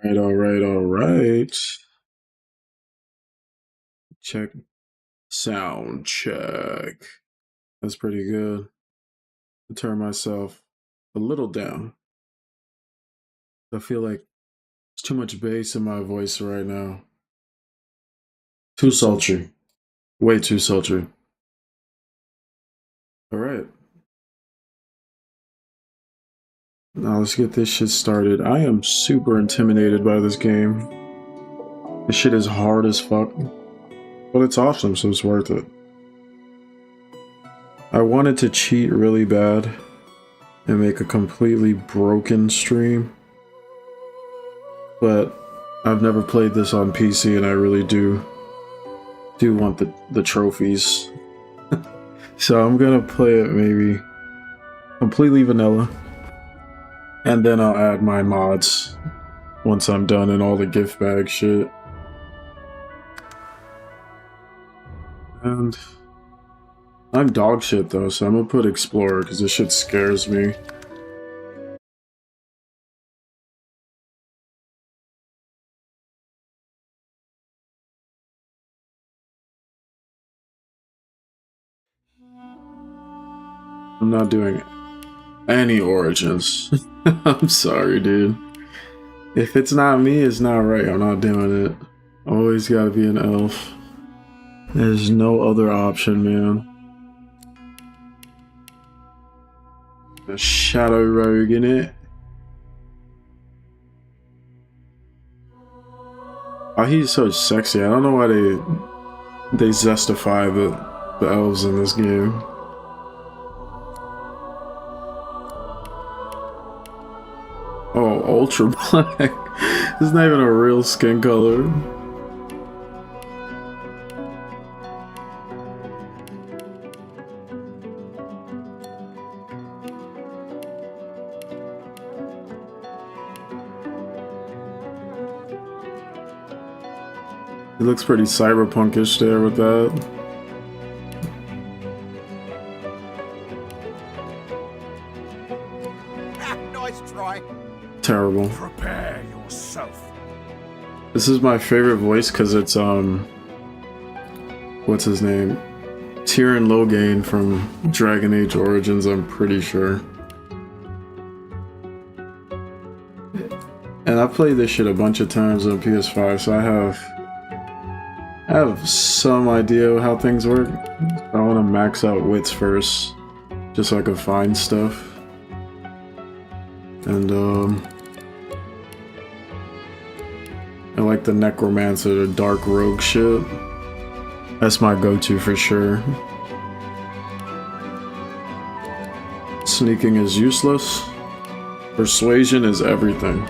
All right. Check. Sound check. That's pretty good. I'll turn myself a little down. I feel like there's too much bass in my voice right now. Too sultry. Way too sultry. Alright. Now let's get this shit started. I am super intimidated by this game. This shit is hard as fuck. But it's awesome, so it's worth it. I wanted to cheat really bad and make a completely broken stream. But I've never played this on PC and I really do want the trophies. So I'm gonna play it maybe completely vanilla. And then I'll add my mods once I'm done and all the gift bag shit. And I'm dog shit though, so I'm gonna put Explorer because this shit scares me. I'm not doing any Origins. I'm sorry, dude. If it's not me, it's not right. I'm not doing it. Always gotta be an elf. There's no other option, man. A shadow rogue in it. Oh, he's so sexy. I don't know why they zestify the elves in this game. Oh, ultra black. It's not even a real skin color. It looks pretty cyberpunkish there with that. Nice try. Terrible. Prepare yourself. This is my favorite voice because it's what's his name? Tyrion Logain from Dragon Age Origins, I'm pretty sure. And I've played this shit a bunch of times on PS5, so I have some idea how things work. I want to max out wits first, just so I can find stuff. And I like the necromancer, the dark rogue shit. That's my go-to for sure. Sneaking is useless. Persuasion is everything.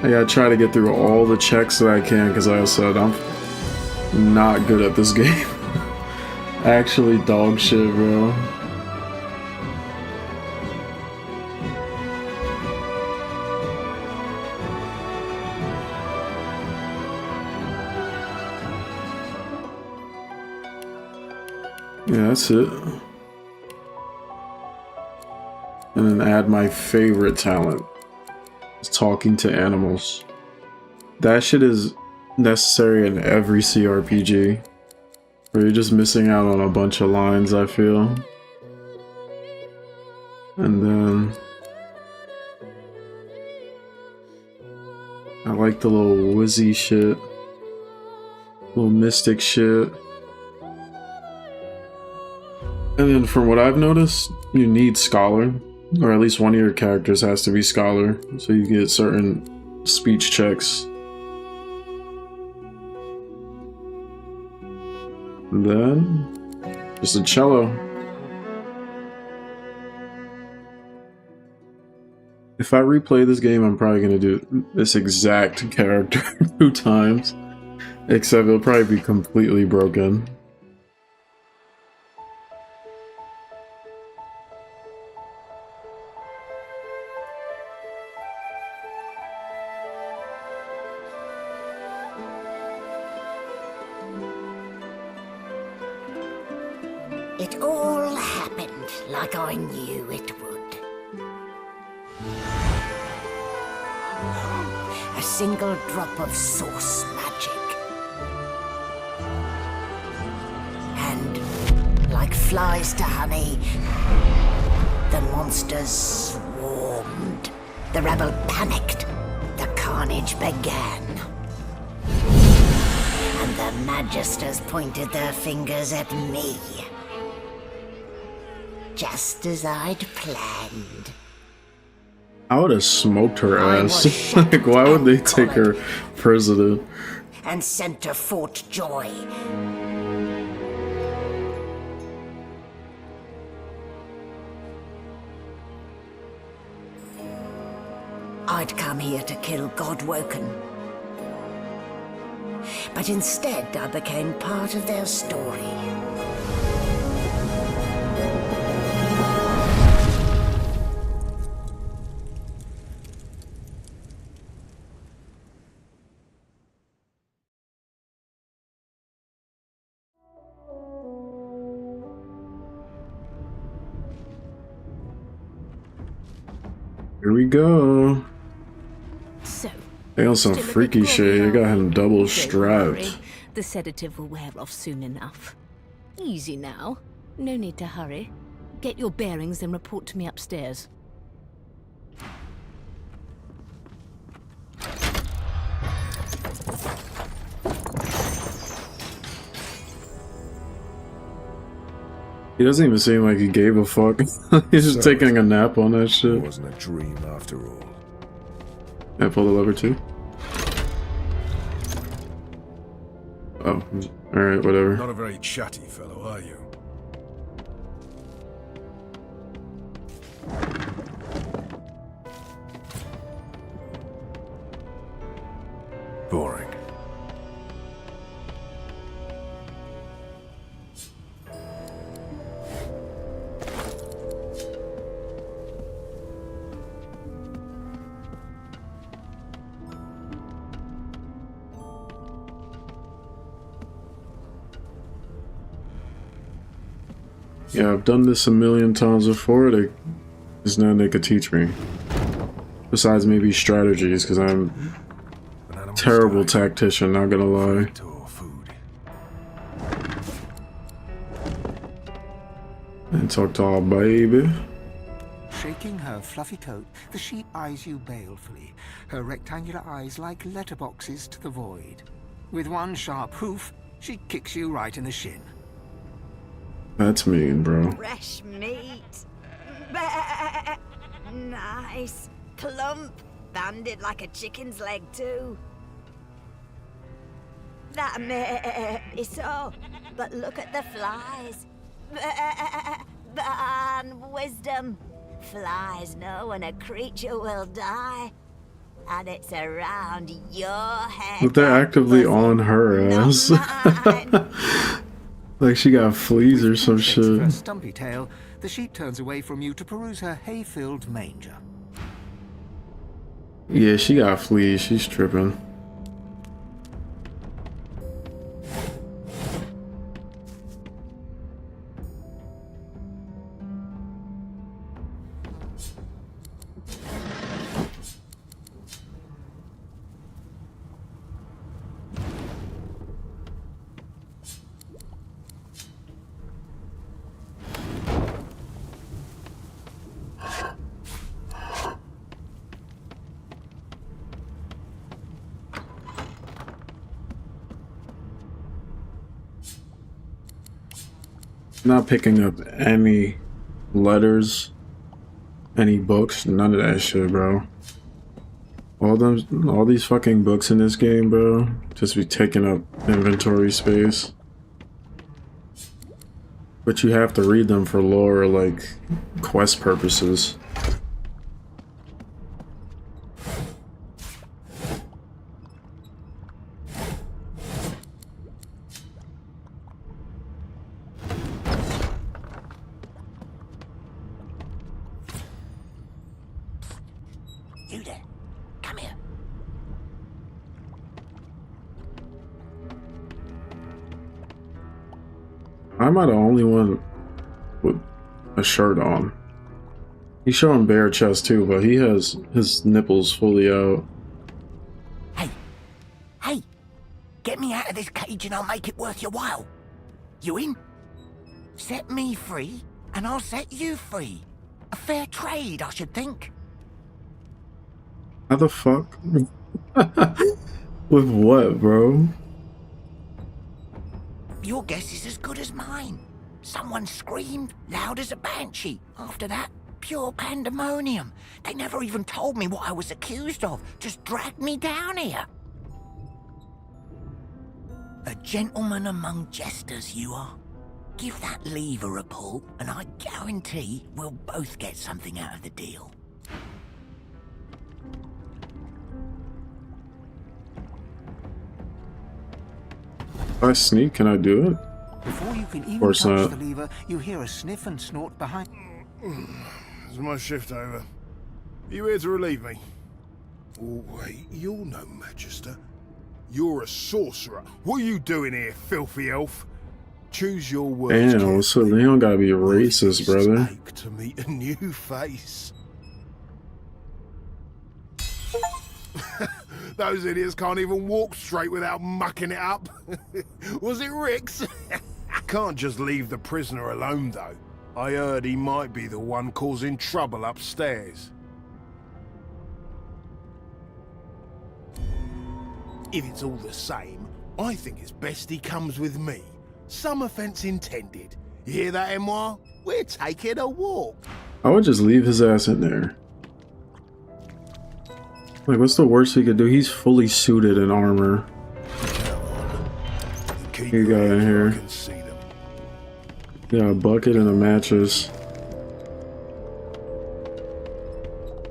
I gotta try to get through all the checks that I can, because like I said, I'm not good at this game. Actually dog shit, bro. Yeah, that's it. And then add my favorite talent. It's talking to animals. That shit is necessary in every CRPG. Where you're just missing out on a bunch of lines, I feel. And then I like the little wizzy shit. Little mystic shit. And then from what I've noticed, you need Scholar. Or at least one of your characters has to be Scholar. So you get certain speech checks. And then just a cello. If I replay this game, I'm probably gonna do this exact character 2 times. Except it'll probably be completely broken. It all happened like I knew it would. a single drop of source magic. And, like flies to honey, the monsters swarmed. The rebel panicked. The carnage began. And the Magisters pointed their fingers at me. Just as I'd planned. I would have smoked her I ass. was Like, why would they shocked take her president? And sent to Fort Joy. I'd come here to kill Godwoken. But instead, I became part of their story. Here we go. So, They on some still a bit freaky shit. They got him double Don't worry, strapped. the sedative will wear off soon enough. Easy now. No need to hurry. Get your bearings and report to me upstairs. He doesn't even seem like he gave a fuck. He's just So, taking a nap on that It shit. wasn't a dream after all. Can I pull the lever too? Oh, alright, whatever. Not a very chatty fellow, are you? Boring. Yeah, I've done this a million times before. There's nothing they could teach me. Besides maybe strategies, because I'm An animal's terrible died. tactician, not gonna lie. Fight or food. And talk to our baby. Shaking her fluffy coat, the sheep eyes you balefully, her rectangular eyes like letterboxes to the void. With one sharp hoof, she kicks you right in the shin. That's mean, bro. Fresh meat. Nice. Plump. Banded like a chicken's leg, too. That may be so, but look at the flies. Ban wisdom. Flies know when a creature will die. And it's around your head. But they're actively pussy, on her not ass. mine. Like she got fleas or some Shakes her shit. stumpy tail, the sheep turns away from you to peruse her hay-filled manger. Yeah, she got fleas. She's tripping. Not picking up any letters, any books, none of that shit, bro. All these fucking books in this game, bro, just be taking up inventory space. But you have to read them for lore, like, quest purposes. You there. Come here. I'm not the only one with a shirt on. He's showing bare chest too, but he has his nipples fully out. Get me out of this cage and I'll make it worth your while. You in? Set me free, and I'll set you free. A fair trade, I should think. How the fuck? With what, bro? Your guess is as good as mine. Someone screamed loud as a banshee. After that, pure pandemonium. They never even told me what I was accused of. Just dragged me down here. A gentleman among jesters, you are. Give that lever a pull, and I guarantee we'll both get something out of the deal. If I sneak, can I do it? Before you can even course touch not. the lever, you hear a sniff and snort behind. Is my shift over? Are you here to relieve me? Oh, wait, you're no magister. You're a sorcerer. What are you doing here, filthy elf? Choose your words. Damn, so Leon gotta be racist, brother. Ache to meet a new face. Those idiots can't even walk straight without mucking it up. Was it Rick's? Can't just leave the prisoner alone, though. I heard he might be the one causing trouble upstairs. If it's all the same, I think it's best he comes with me. Some offense intended. You hear that, Emoire? We're taking a walk. I would just leave his ass in there. Like, what's the worst he could do? He's fully suited in armor. Keep You got in ready, here. I can see them. Yeah, a bucket and a mattress.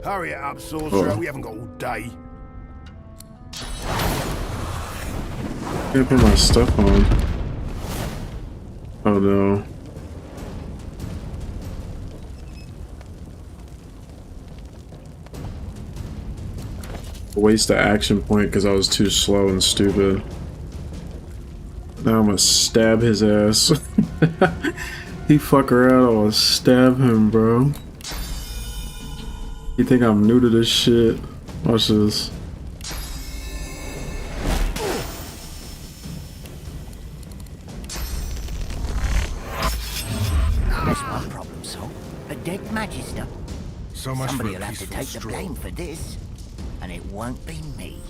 Hurry it up, sorcerer. Oh. We haven't got all day. Can't put my stuff on. Oh no. Waste the action point because I was too slow and stupid. Now I'm gonna stab his ass. He fuck around, I'm gonna stab him, bro. You think I'm new to this shit? Watch this. That's one problem solved. A dead magister. So much Somebody for will a have to peaceful take the stroll. blame for this. And it won't be me.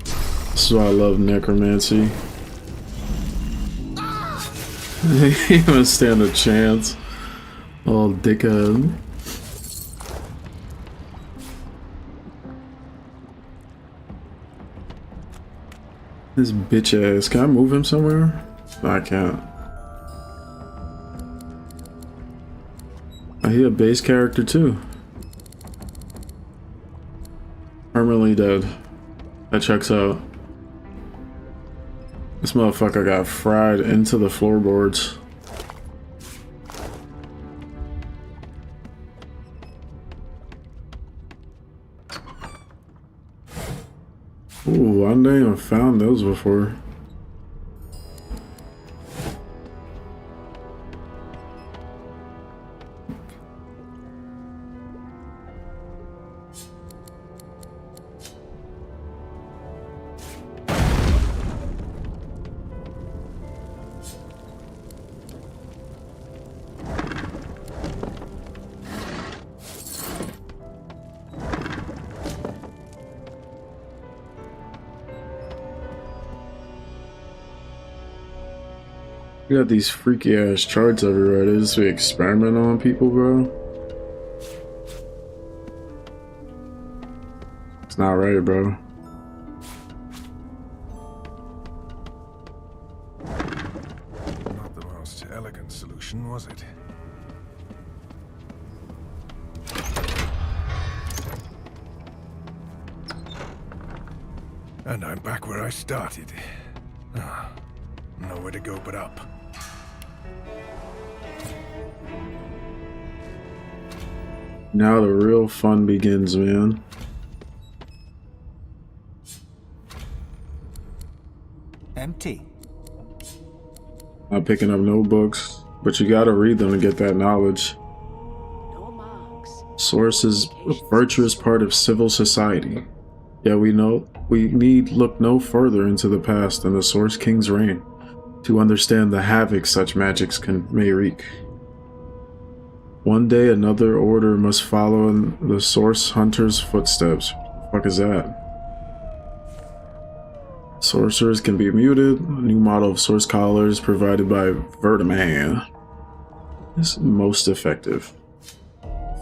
This is why I love necromancy. He don't stand a chance. Oh, dickhead. This bitch ass. Can I move him somewhere? No, I can't. Oh, he a base character too. Permanently dead. That checks out. This motherfucker got fried into the floorboards. Ooh, I never even found those before. You got these freaky ass charts everywhere. They just be experimenting on people, bro. It's not right, bro. Not the most elegant solution, was it? And I'm back where I started. Nowhere to go but up. Now the real fun begins, man. Empty. Not picking up no books, but you gotta read them to get that knowledge. No marks. Source is a virtuous part of civil society. Yeah, we need look no further into the past than the Source King's reign to understand the havoc such magics may wreak. One day another order must follow in the Source Hunter's footsteps. What the fuck is that? Sorcerers can be muted. A new model of Source collars provided by Vertiman is most effective.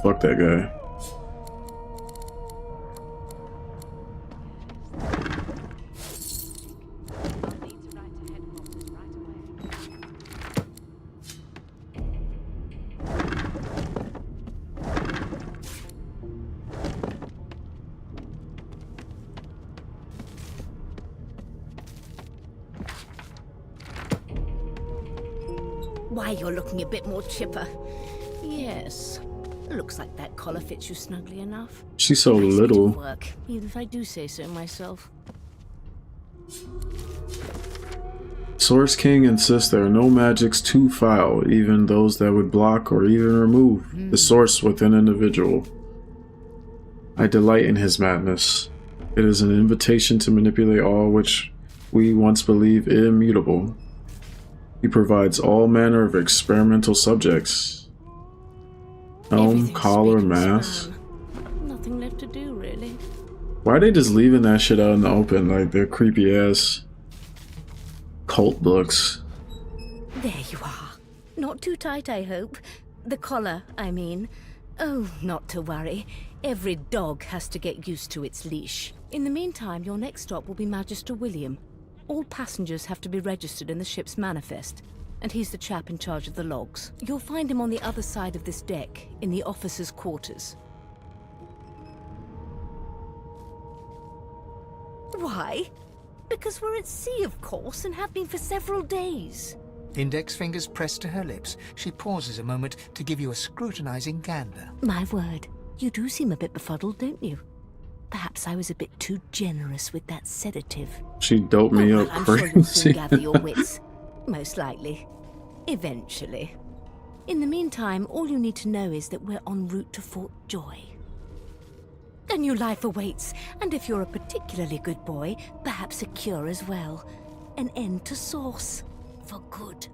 Fuck that guy. Why, you're looking a bit more chipper. Yes. Looks like that collar fits you snugly enough. She's so Nice bit of little. work, even if I do say so myself. Source King insists there are no magics too foul, even those that would block or even remove the source within an individual. I delight in his madness. It is an invitation to manipulate all which we once believed immutable. He provides all manner of experimental subjects. Helm, Everything's collar, speak and mask. span. Nothing left to do, really. Why are they just leaving that shit out in the open like they're creepy ass cult books? There you are. Not too tight, I hope. The collar, I mean. Oh, not to worry. Every dog has to get used to its leash. In the meantime, your next stop will be Magister William. All passengers have to be registered in the ship's manifest, and he's the chap in charge of the logs. You'll find him on the other side of this deck, in the officers' quarters. Why? Because we're at sea, of course, and have been for several days. Index fingers pressed to her lips, she pauses a moment to give you a scrutinizing gander. My word, you do seem a bit befuddled, don't you? Perhaps I was a bit too generous with that sedative. She doped me Oh, up well, I'm sure you'll soon crazy. gather your wits. Most likely. Eventually. In the meantime, all you need to know is that we're en route to Fort Joy. A new life awaits, and if you're a particularly good boy, perhaps a cure as well. An end to Source. For good.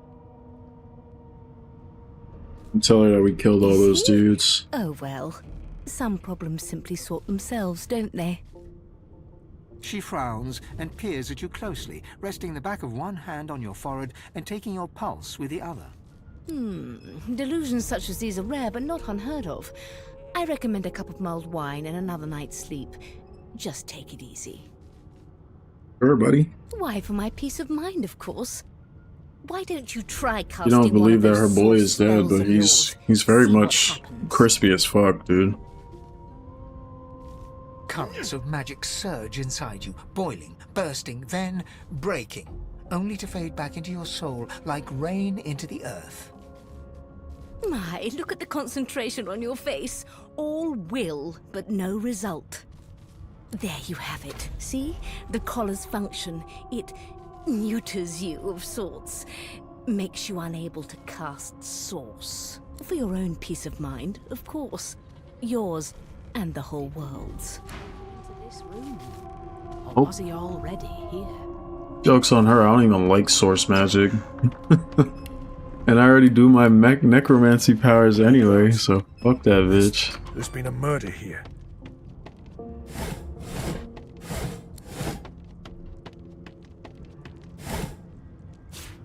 Tell her that we killed all those See? dudes. Oh well. Some problems simply sort themselves, don't they? She frowns and peers at you closely, resting the back of one hand on your forehead and taking your pulse with the other. Delusions such as these are rare, but not unheard of. I recommend a cup of mulled wine and another night's sleep. Just take it easy. Sure, buddy. Why, for my peace of mind, of course. Why don't you try You casting don't believe one that of her those boy source is dead, spells but of he's yours? very See what much happens. crispy as fuck, dude. Currents of magic surge inside you, boiling, bursting, then breaking, only to fade back into your soul like rain into the earth. My, look at the concentration on your face. All will, but no result. There you have it. See? The collar's function. It neuters you of sorts. Makes you unable to cast Source. For your own peace of mind, of course. Yours and the whole world's. Into this room. Or Oh. was he already here? Joke's on her, I don't even like source magic. And I already do my necromancy powers anyway, so fuck that bitch. There's been a murder here.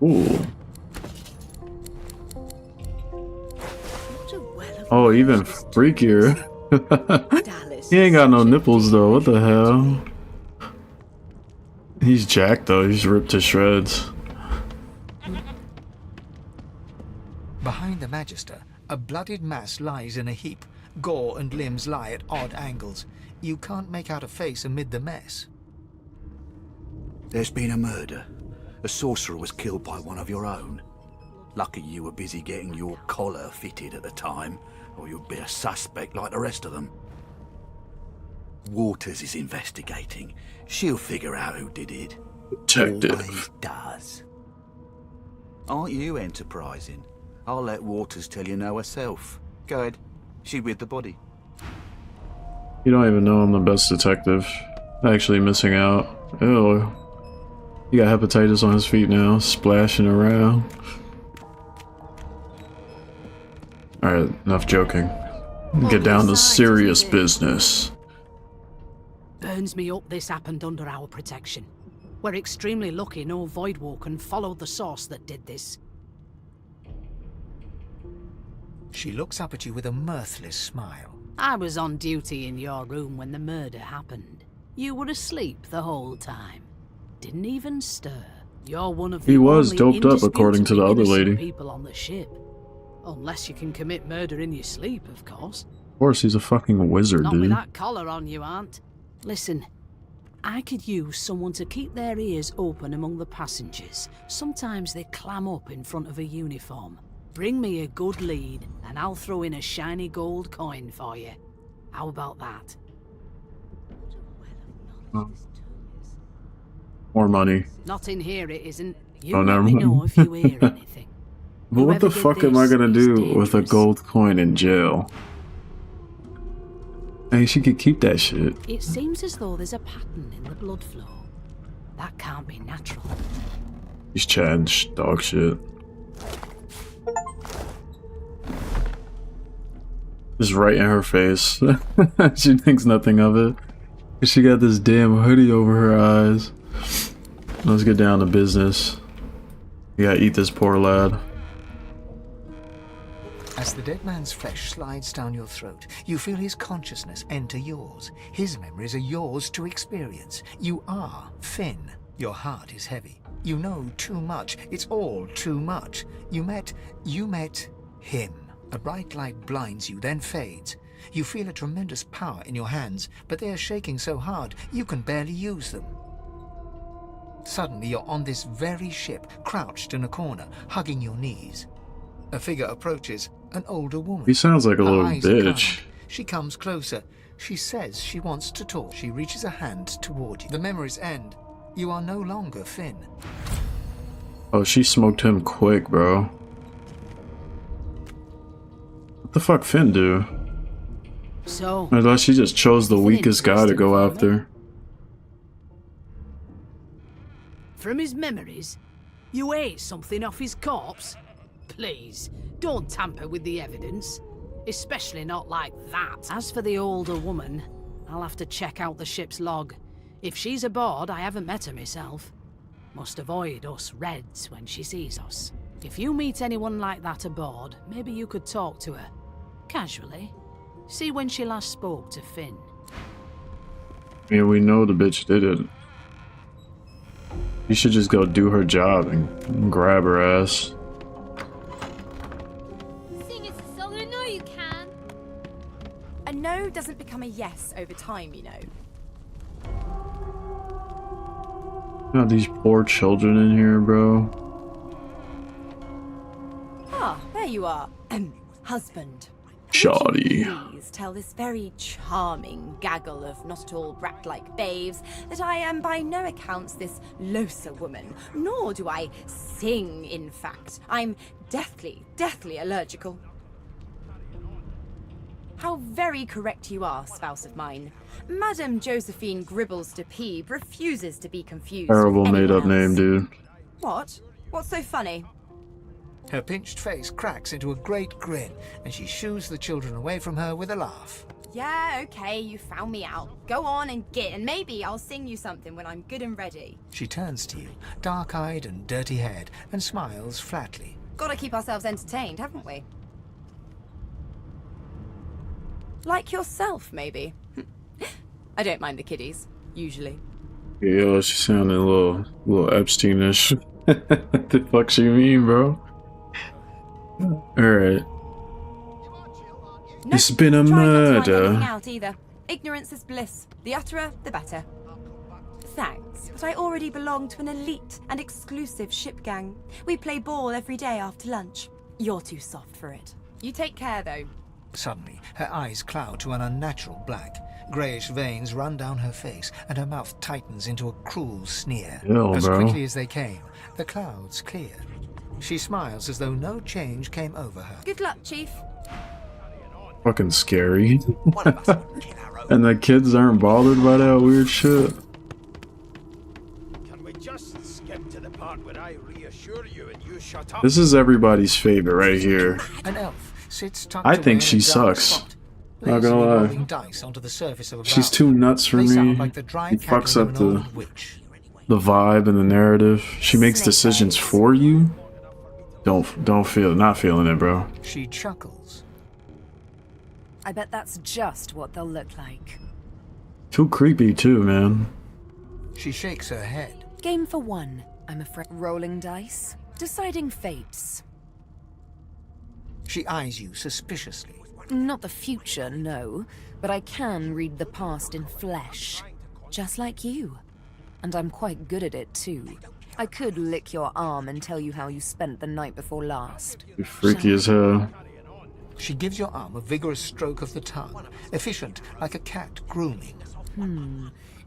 Ooh. What a well of Oh, even gorgeous freakier. Dallas He ain't got no is such a nipples though, what the beautiful hell? He's jacked though, he's ripped to shreds. Behind the Magister, a bloodied mass lies in a heap. Gore and limbs lie at odd angles. You can't make out a face amid the mess. There's been a murder. A sorcerer was killed by one of your own. Lucky you were busy getting your collar fitted at the time, or you'd be a suspect like the rest of them. Waters is investigating. She'll figure out who did it. Detective. Always does. Aren't you enterprising? I'll let Waters tell you no herself. Go ahead. She with the body. You don't even know I'm the best detective. Actually missing out. Ew. He got hepatitis on his feet now, splashing around. Alright, enough joking. Get down to serious business. Burns me up this happened under our protection. We're extremely lucky no Voidwalker followed the source that did this. She looks up at you with a mirthless smile. I was on duty in your room when the murder happened. You were asleep the whole time. Didn't even stir. You're one of the He was only doped up according to the other indisputably lady. innocent people on the ship. Unless you can commit murder in your sleep, of course. Of course, he's a fucking wizard, Not with dude. that collar on you, Aunt. Listen, I could use someone to keep their ears open among the passengers. Sometimes they clam up in front of a uniform. Bring me a good lead, and I'll throw in a shiny gold coin for you. How about that? More money. Not in here, it isn't. You Oh, let never me mind. know if you hear anything. But what the Whoever did fuck am I this gonna is do with a dangerous. gold coin in jail? Hey, she could keep that shit. It seems as though there's a pattern in the blood flow. That can't be natural. He's chatting dog shit. Just right in her face. She thinks nothing of it. She got this damn hoodie over her eyes. Let's get down to business. You gotta eat this poor lad. As the dead man's flesh slides down your throat, you feel his consciousness enter yours. His memories are yours to experience. You are Finn. Your heart is heavy. You know too much. It's all too much. You met him. A bright light blinds you, then fades. You feel a tremendous power in your hands, but they are shaking so hard you can barely use them. Suddenly you're on this very ship, crouched in a corner, hugging your knees. A figure approaches, an older woman. He sounds like a Her little eyes are bitch. kind. She comes closer. She says she wants to talk. She reaches a hand toward you. The memories end. You are no longer Finn. Oh, she smoked him quick, bro. What the fuck Finn do? So, I thought she just chose the It's an weakest guy to go interesting after. from his memories, you ate something off his corpse? Please, don't tamper with the evidence. Especially not like that. As for the older woman, I'll have to check out the ship's log. If she's aboard, I haven't met her myself. Must avoid us Reds when she sees us. If you meet anyone like that aboard, maybe you could talk to her. Casually. See when she last spoke to Finn. Yeah, we know the bitch did it. You should just go do her job and grab her ass. Sing us a song, I know you can. A no doesn't become a yes over time, you know. Got these poor children in here, bro. Ah, there you are. Husband. Shoddy. Please tell this very charming gaggle of not at all brat-like babes that I am by no accounts this Losa woman, nor do I sing, in fact. I'm deathly allergical. How very correct you are, spouse of mine. Madame Josephine Gribbles de Peeb refuses to be confused with Terrible anyone made-up else. name, dude. What? What's so funny? Her pinched face cracks into a great grin, and she shoos the children away from her with a laugh. Yeah, okay, you found me out. Go on and git, and maybe I'll sing you something when I'm good and ready. She turns to you, dark-eyed and dirty-haired, and smiles flatly. Gotta keep ourselves entertained, haven't we? Like yourself, maybe. I don't mind the kiddies, usually. Yo, she sounded a little Epstein-ish. What the fuck she mean, bro? Alright. No, It's been a try not to find murder. anything out either. Ignorance is bliss. The utterer, the better. Thanks, but I already belong to an elite and exclusive ship gang. We play ball every day after lunch. You're too soft for it. You take care, though. Suddenly, her eyes cloud to an unnatural black. Greyish veins run down her face, and her mouth tightens into a cruel sneer. Ew, As bro. quickly as they came, the clouds clear. She smiles as though no change came over her. Good luck, Chief. Fucking scary. One of us will kill our And the kids aren't bothered by that weird shit. Can we just skip to the part where I reassure you and you shut up? This is everybody's favorite right here. An elf sits tucked I away think in she a dark sucks. spot, Not gonna lazily lie. rolling dice onto the surface of a She's valve. too nuts for They sound me. like the dry She fucks cackling up of an the old witch. vibe and the narrative. She makes decisions for you. Not feeling it, bro. She chuckles. I bet that's just what they'll look like. Too creepy too, man. She shakes her head. Game for one, I'm afraid. Rolling dice, deciding fates. She eyes you suspiciously. Not the future, no, but I can read the past in flesh. Just like you. And I'm quite good at it too. I could lick your arm and tell you how you spent the night before last. You're freaky as hell. She gives your arm a vigorous stroke of the tongue, efficient like a cat grooming.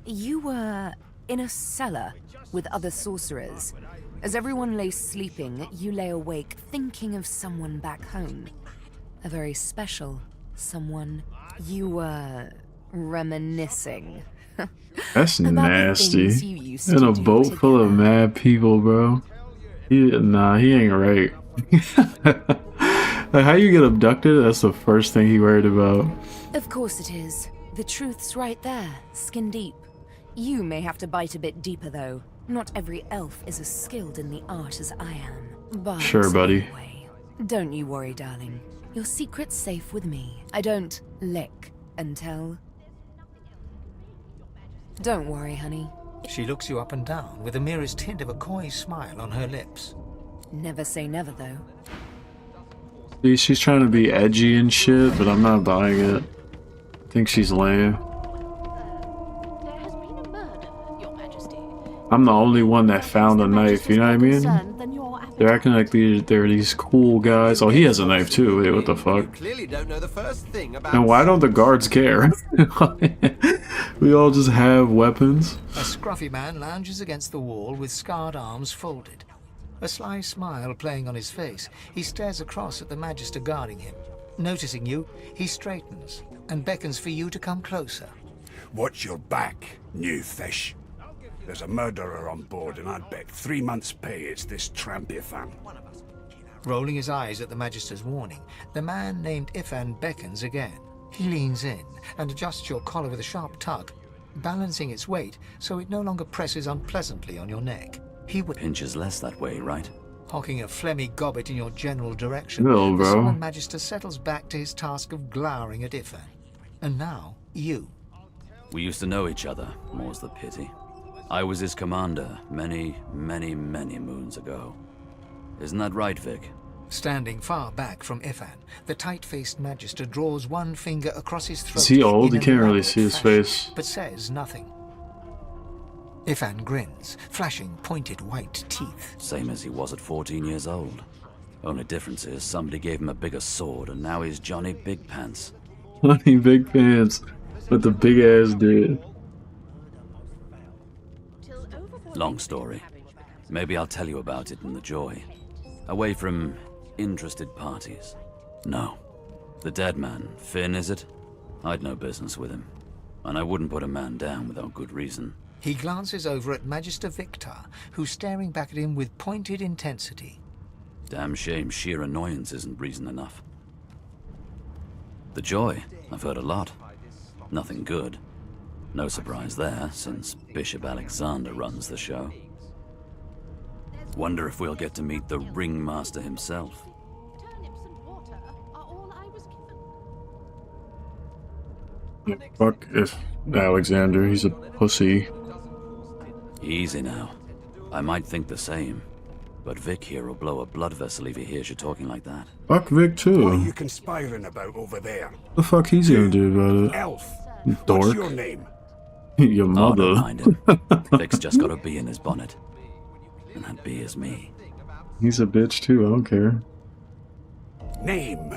You were in a cellar with other sorcerers. As everyone lay sleeping, you lay awake thinking of someone back home. A very special someone. You were reminiscing. That's About the nasty. things you used In to a do boat full of together. mad people, bro. Nah, he ain't right. Like, how you get abducted? That's the first thing he worried about. Of course it is. The truth's right there, skin deep. You may have to bite a bit deeper, though. Not every elf is as skilled in the art as I am. But Sure, buddy. anyway, don't you worry, darling. Your secret's safe with me. I don't lick and tell. Don't worry, honey. She looks you up and down with the merest hint of a coy smile on her lips. Never say never, though. See, she's trying to be edgy and shit, but I'm not buying it. I think she's lame. There has been a murder, Your Majesty. I'm the only one that found a knife, you know what I mean? Then your They're acting like they're these cool guys. Oh, he has a knife too. Wait, what the fuck? Clearly don't know the first thing about. And why don't the guards care? We all just have weapons. A scruffy man lounges against the wall with scarred arms folded. A sly smile playing on his face, he stares across at the Magister guarding him. Noticing you, he straightens and beckons for you to come closer. Watch your back, new fish. There's a murderer on board, and I'd bet 3 months' pay it's this trampy fan. Rolling his eyes at the Magister's warning, the man named Ifan beckons again. He leans in and adjusts your collar with a sharp tug, balancing its weight so it no longer presses unpleasantly on your neck. He Pinches less that way, right? hawking a phlegmy gobbet in your general direction. No, The bro. Summon Magister settles back to his task of glowering at Ifan. And now, you. We used to know each other, more's the pity. I was his commander many, many, many moons ago. Isn't that right, Vic? Standing far back from Ifan, the tight-faced Magister draws one finger across his throat. Is he old? in You an can't really elaborate see his fashion, face. But says nothing. Ifan grins, flashing pointed white teeth. Same as he was at 14 years old. Only difference is somebody gave him a bigger sword and now he's Johnny Big Pants. Johnny Big Pants with the big ass dude. Long story. Maybe I'll tell you about it in the joy. Away from interested parties. No. The dead man, Finn, is it? I'd no business with him. And I wouldn't put a man down without good reason. He glances over at Magister Victor, who's staring back at him with pointed intensity. Damn shame sheer annoyance isn't reason enough. The joy, I've heard a lot. Nothing good. No surprise there, since Bishop Alexander runs the show. Wonder if we'll get to meet the ringmaster himself. Turnips and water are all I was given. Fuck if Alexander, he's a pussy. Easy now. I might think the same. But Vic here will blow a blood vessel if he hears you talking like that. Fuck Vic What are too. you conspiring about over there? The fuck he's gonna do about Elf. it? What's Dork. your name? Your Oh, mother. don't mind him. Vic's just got a bee in his bonnet. And that bee is me. He's a bitch too, I don't care. Name.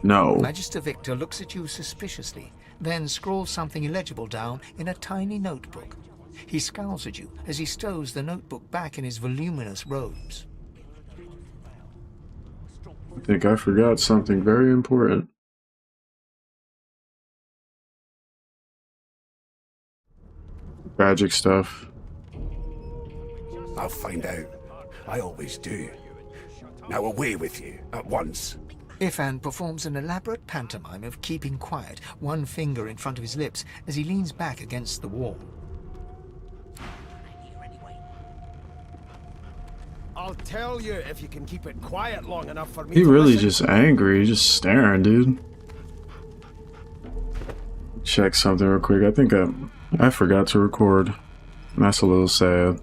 No. Magister Victor looks at you suspiciously, then scrawls something illegible down in a tiny notebook. He scowls at you as he stows the notebook back in his voluminous robes. I think I forgot something very important. Tragic stuff. I'll find out. I always do. Now away with you, at once. Ifan performs an elaborate pantomime of keeping quiet, one finger in front of his lips as he leans back against the wall. I'll tell you if you can keep it quiet long enough for me He to really listen. just angry, just staring, dude. Check something real quick. I think I forgot to record. That's a little sad.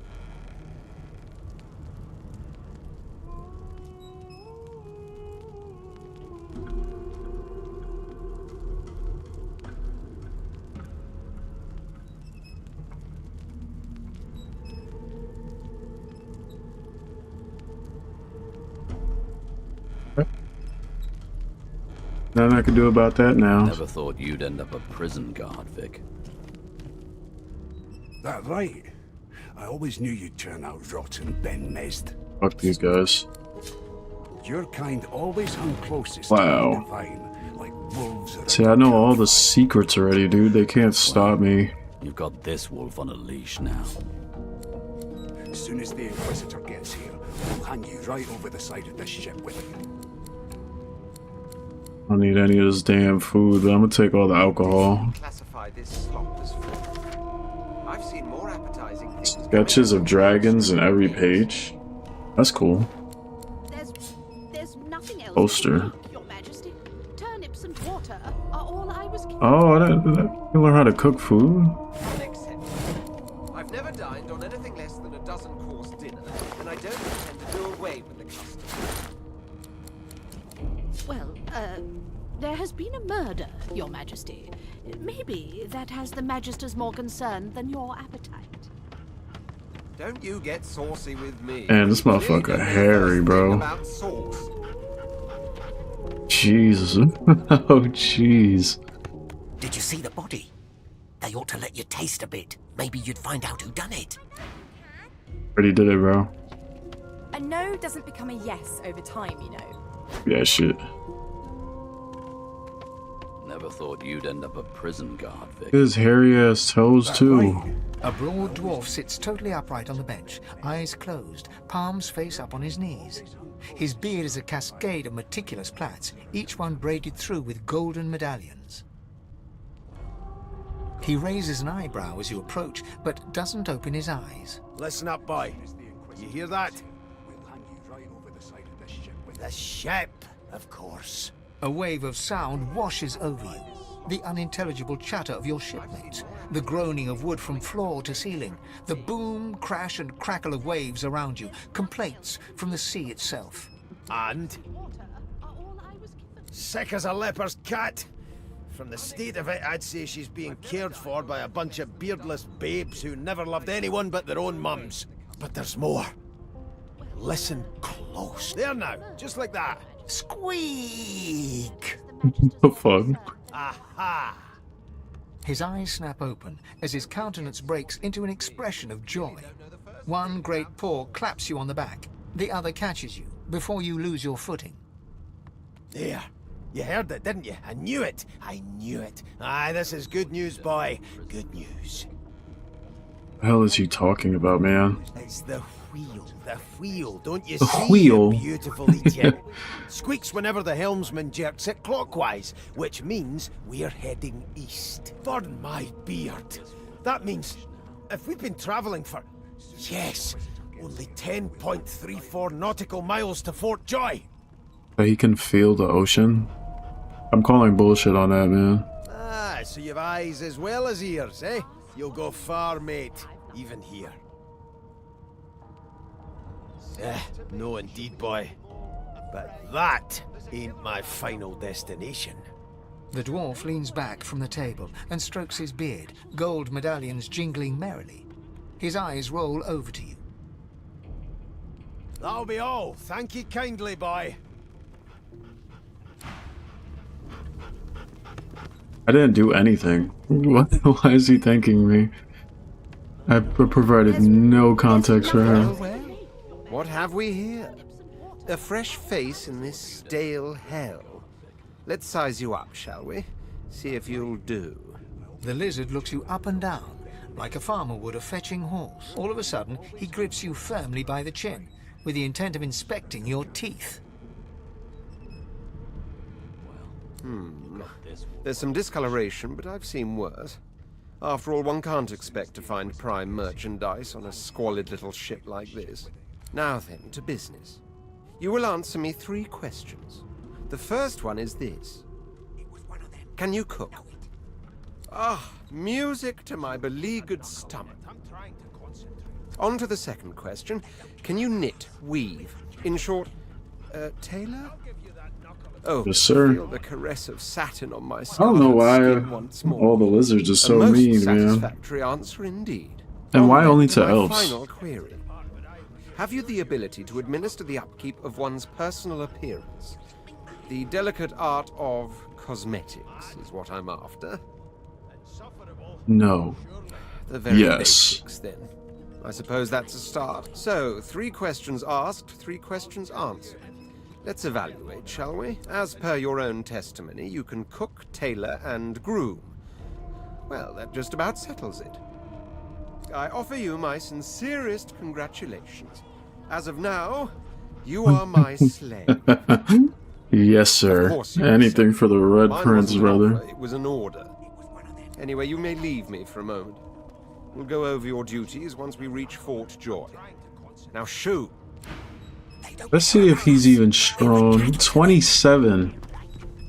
Nothing I can do about that now. Never thought you'd end up a prison guard, Vic. That right? I always knew you'd turn out rotten, Ben Mezd. Fuck these guys. Your kind always hung closest Wow. to the divine, like wolves. See, I know all the secrets already, dude. They can't stop me. You've got this wolf on a leash now. As soon as the Inquisitor gets here, we'll hang you right over the side of this ship with him. I don't need any of this damn food, but I'm gonna take all the alcohol. Classify this slop as food. I've seen more appetizing things. Sketches of dragons in every page. That's cool. There's nothing else. Poster. Your Majesty. Turnips and water are all I was keeping. Oh, you learn how to cook food? Unacceptable. I've never dined on anything less than a dozen-course dinner, and I don't intend to do away with the custom. Well, there has been a murder, Your Majesty. Maybe that has the Magisters more concerned than your appetite. Don't you get saucy with me. Man, this motherfucker hairy, bro. About sauce. Jesus. Oh, jeez. Did you see the body? They ought to let you taste a bit. Maybe you'd find out who done it. Already did it, bro. A no doesn't become a yes over time, you know. Yeah, shit. Never thought you'd end up a prison guard, Vic. His hairy ass toes, too. A broad dwarf sits totally upright on the bench, eyes closed, palms face up on his knees. His beard is a cascade of meticulous plaits, each one braided through with golden medallions. He raises an eyebrow as you approach, but doesn't open his eyes. Listen up, boy. You hear that? We'll hang you right over the side of this ship with The ship, of course. A wave of sound washes over you. The unintelligible chatter of your shipmates, the groaning of wood from floor to ceiling, the boom, crash, and crackle of waves around you, complaints from the sea itself. And? Water are all I was given. Sick as a leper's cat. From the state of it, I'd say she's being cared for by a bunch of beardless babes who never loved anyone but their own mums. But there's more. Listen close. There now, just like that. Squeak! The fuck? Aha! His eyes snap open as his countenance breaks into an expression of joy. One great paw claps you on the back. The other catches you before you lose your footing. There. You heard it, didn't you? I knew it. I knew it. Aye, this is good news, boy. Good news. What the hell is he talking about, man? It's the wheel. The wheel. Don't you The see? wheel? You beautiful Egypt. Squeaks whenever the helmsman jerks it clockwise, which means we're heading east. Burn my beard. That means if we've been traveling for, yes, only 10.34 nautical miles to Fort Joy. That he can feel the ocean? I'm calling bullshit on that, man. Ah, so you've eyes as well as ears, eh? You'll go far, mate. Even here. No indeed, boy. But that ain't my final destination. The dwarf leans back from the table and strokes his beard, gold medallions jingling merrily. His eyes roll over to you. That'll be all. Thank you kindly, boy. I didn't do anything. What? Why is he thanking me? I provided no context for him. What have we here? A fresh face in this stale hell. Let's size you up, shall we? See if you'll do. The lizard looks you up and down, like a farmer would a fetching horse. All of a sudden, he grips you firmly by the chin, with the intent of inspecting your teeth. There's some discoloration, but I've seen worse. After all, one can't expect to find prime merchandise on a squalid little ship like this. Now then, to business. You will answer me 3 questions. The first one is this. Can you cook? Ah, music to my beleaguered stomach. On to the second question. Can you knit, weave? In short, tailor? Oh, Yes, sir. feel the caress of satin on my I don't know why skin once more. all the lizards are so A most mean, man. satisfactory answer indeed. And why then only to my elves? Final query. Have you the ability to administer the upkeep of one's personal appearance? The delicate art of cosmetics is what I'm after. No. The very Yes. basics, then. I suppose that's a start. So, 3 questions asked, 3 questions answered. Let's evaluate, shall we? As per your own testimony, you can cook, tailor, and groom. Well, that just about settles it. I offer you my sincerest congratulations. As of now, you are my slave. Yes, sir. course you Anything accept. for the Red Mine Prince, wasn't an brother. offer, it was an order. Anyway, you may leave me for a moment. We'll go over your duties once we reach Fort Joy. Now shoot! Let's see if he's even strong. 27.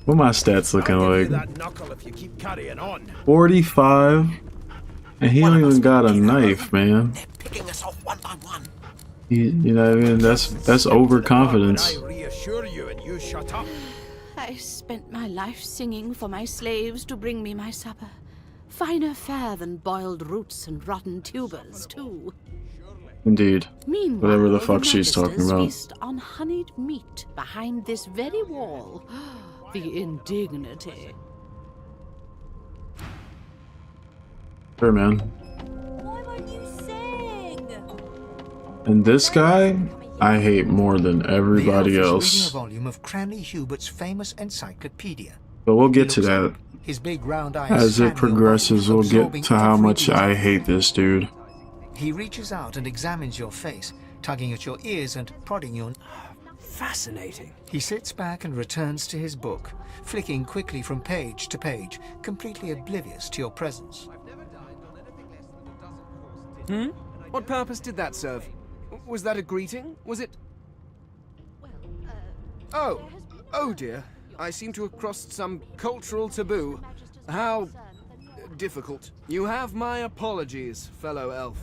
What my stats looking like? That knuckle if you keep carrying on. 45. And he don't even got a knife, man. Picking us off one by one. You know what I mean? That's overconfidence. I reassure you and you shut up. I spent my life singing for my slaves to bring me my supper. Finer fare than boiled roots and rotten tubers, too. Indeed. Meanwhile, Whatever the fuck she's talking magisters about. feast on honeyed meat behind this very wall. The indignity. Sure, man. Why won't you sing? And this guy, I hate more than everybody the elf is else. reading a volume of Cranley Hubert's famous encyclopedia. But we'll He get to looks that. up, his big round eyes As it scanning your progresses, body, we'll absorbing get to how every much detail. I hate this dude. He reaches out and examines your face, tugging at your ears and prodding your... Fascinating. He sits back and returns to his book, flicking quickly from page to page, completely oblivious to your presence. What purpose did that serve? Was that a greeting? Was it... Oh dear. I seem to have crossed some cultural taboo. How... difficult. You have my apologies, fellow elf.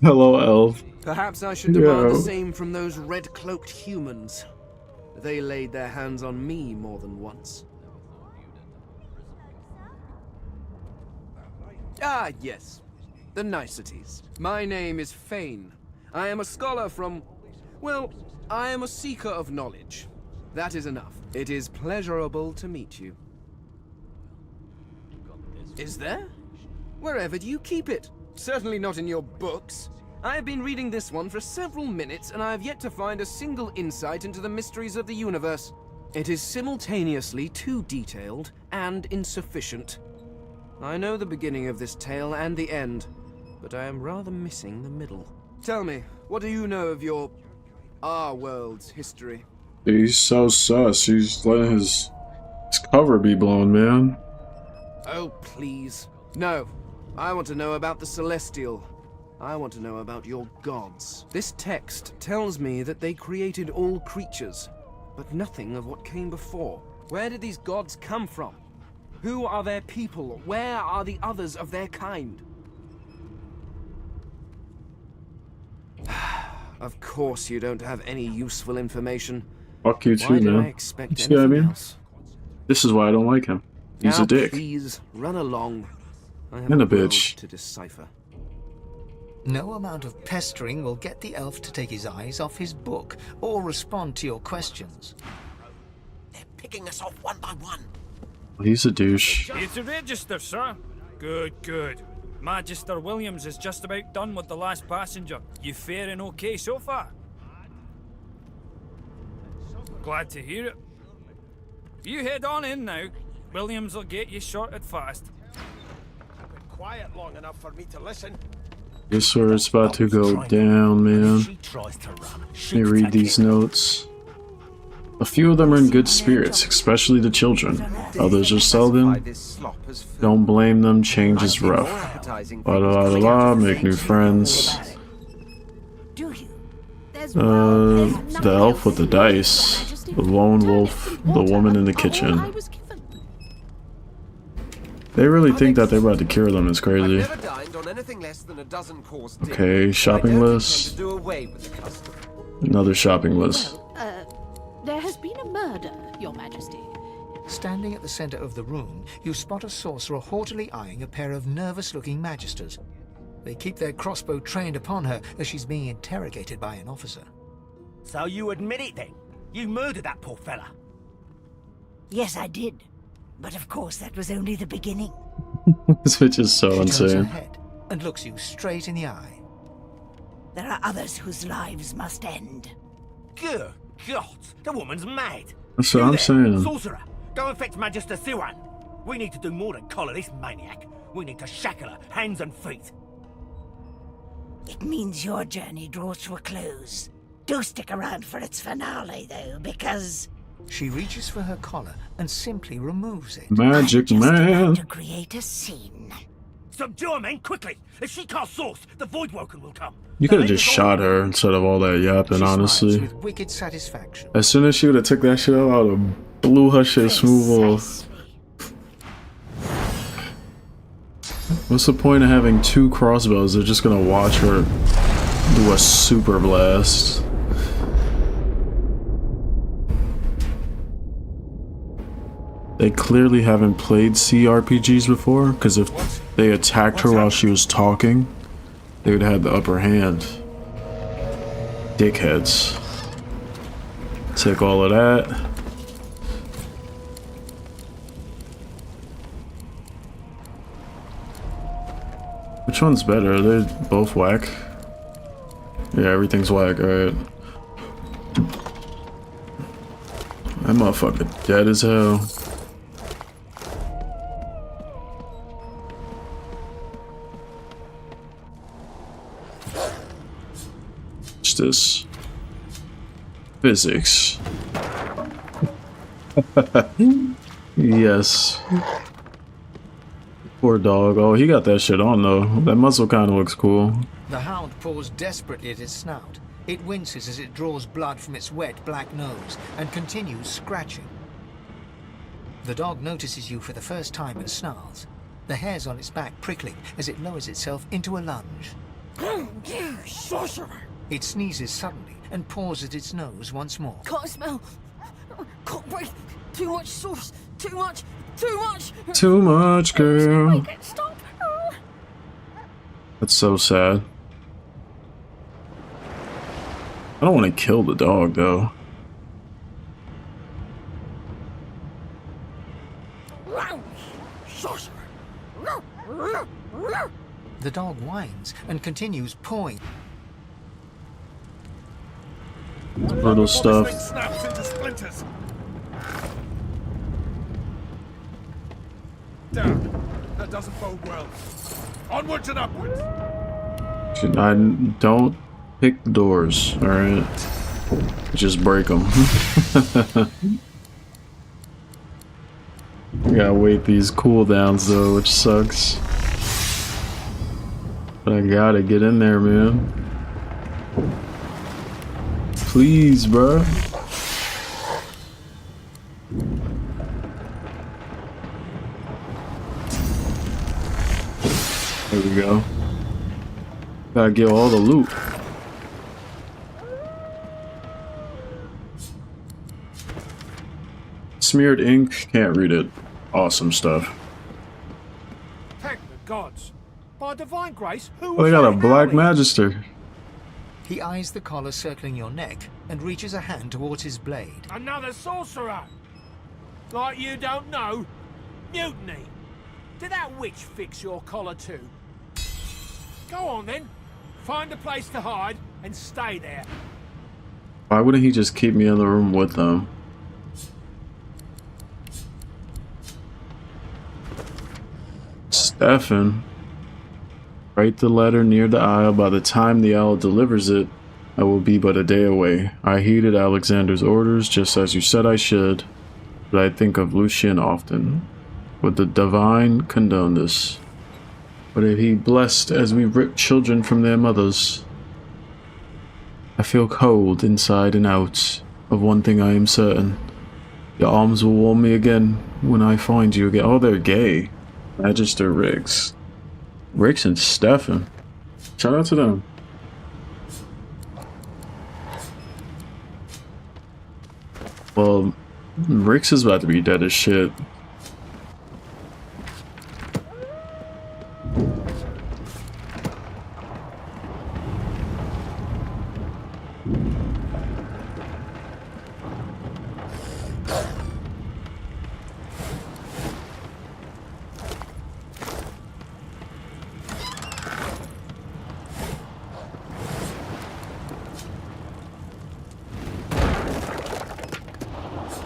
Hello, elf. Perhaps I should demand Yo. the same from those red-cloaked humans. They laid their hands on me more than once. Ah, yes. The niceties. My name is Fane. I am a scholar from... well, I am a seeker of knowledge. That is enough. It is pleasurable to meet you. Is there? Wherever do you keep it? Certainly not in your books. I have been reading this one for several minutes, and I have yet to find a single insight into the mysteries of the universe. It is simultaneously too detailed and insufficient. I know the beginning of this tale and the end, but I am rather missing the middle. Tell me, what do you know of our world's history? He's so sus. He's letting his cover be blown, man. Oh, please. No. I want to know about the Celestial. I want to know about your gods. This text tells me that they created all creatures, but nothing of what came before. Where did these gods come from? Who are their people? Where are the others of their kind? Of course you don't have any useful information. Fuck you too, Why did I man. expect You see what I anything mean? else? This is why I don't like him. He's Now, a dick. Please, run along. I have And a a world bitch. to decipher. No amount of pestering will get the elf to take his eyes off his book or respond to your questions. They're picking us off one by one. He's a douche. It's a register, sir. Good, good. Magister Williams is just about done with the last passenger. You faring okay so far? Glad to hear it. You head on in now. Williams will get you sorted fast. quiet long enough for me to listen. Guess where it's about to go down, man. Let me read these notes. A few of them are in good spirits, especially the children. Others are sullen. Don't blame them, change is rough. Blah blah blah blah, make new friends. The elf with the dice. The lone wolf. The woman in the kitchen. They really think that they're about to cure them, it's crazy. Okay, shopping list. Another shopping list. There has been a murder, Your Majesty. Standing at the center of the room, you spot a sorcerer haughtily eyeing a pair of nervous-looking magisters. They keep their crossbow trained upon her as she's being interrogated by an officer. So you admit it then? You murdered that poor fella? Yes, I did. But of course, that was only the beginning. This bitch is so She turns her insane. head and looks you straight in the eye. There are others whose lives must end. Good God, the woman's mad. That's what You I'm there, saying. Sorcerer, go and fetch Magister Siwan. We need to do more than collar this maniac. We need to shackle her, hands and feet. It means your journey draws to a close. Do stick around for its finale, though, because... She reaches for her collar and simply removes it. Magic man. to create a scene. Subdue her, men, quickly! If she casts source, the Voidwoken will come. You could have just shot her instead of all that yapping, honestly. With wicked satisfaction. As soon as she would have took that shit out, I would have blew her shit smooth off. What's the point of having two crossbows? They're just gonna watch her do a super blast. They clearly haven't played CRPGs before, because if they attacked her while she was talking, they would have the upper hand. Dickheads. Take all of that. Which one's better? They're both whack. Yeah, everything's whack, alright. That motherfucker dead as hell. What's this? Physics. Yes. Poor dog. Oh, he got that shit on though. That muzzle kind of looks cool. The hound paws desperately at its snout. It winces as it draws blood from its wet black nose and continues scratching. The dog notices you for the first time and snarls, the hairs on its back prickling as it lowers itself into a lunge. You sorcerer! It sneezes suddenly and paws at its nose once more. Can't smell. Can't breathe. Too much sauce. Too much. Too much. Too much, girl. Stop. That's so sad. I don't want to kill the dog though. Sorcerer. The dog whines and continues pawing. Little stuff. Snaps into splinters. Damn, that doesn't bode well. Onwards and upwards. I don't pick doors, alright? Just break them. Gotta wait these cooldowns though, which sucks. But I gotta get in there, man. Please, bro. There we go. Gotta get all the loot. Smeared ink, can't read it. Awesome stuff. Thank the gods. By divine grace, who Oh, they got a black magister. He eyes the collar circling your neck and reaches a hand towards his blade. Another sorcerer! Like you don't know? Mutiny! Did that witch fix your collar too? Go on then. Find a place to hide and stay there. Why wouldn't he just keep me in the room with them? Stefan. Write the letter near the isle. By the time the owl delivers it, I will be but a day away. I heeded Alexander's orders, just as you said I should, but I think of Lucian often. Would the divine condone this? But if he blessed as we rip children from their mothers? I feel cold inside and out. Of one thing I am certain. Your arms will warm me again when I find you again. Oh, they're gay. Magister Riggs. Riggs and Stefan. Shout out to them. Well, Riggs is about to be dead as shit.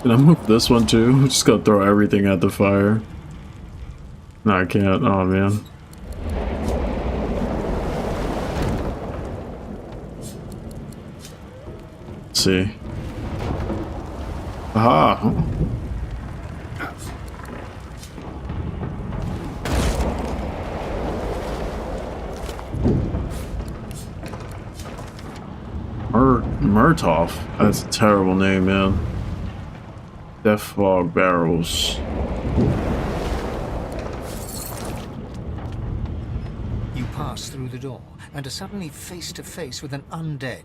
Can I move this one too? I'm just gonna throw everything at the fire. No, I can't. Oh man. Let's see. Aha! Murtoff. That's a terrible name, man. Death fog barrels. You pass through the door and are suddenly face to face with an undead.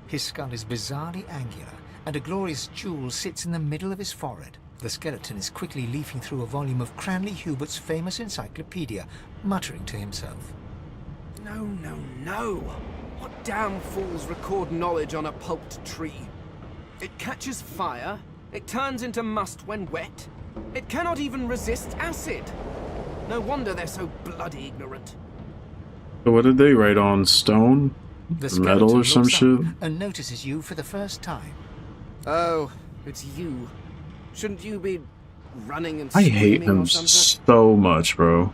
His skull is bizarrely angular, and a glorious jewel sits in the middle of his forehead. The skeleton is quickly leafing through a volume of Cranley Hubert's famous encyclopedia, muttering to himself. No, no, no! What damn fools record knowledge on a pulped tree? It catches fire. It turns into must when wet. It cannot even resist acid. No wonder they're so bloody ignorant. So what did they write on stone? The Metal or some shit? And notices you for the first time. Oh, it's you. Shouldn't you be running and I screaming hate him or something? so much, bro.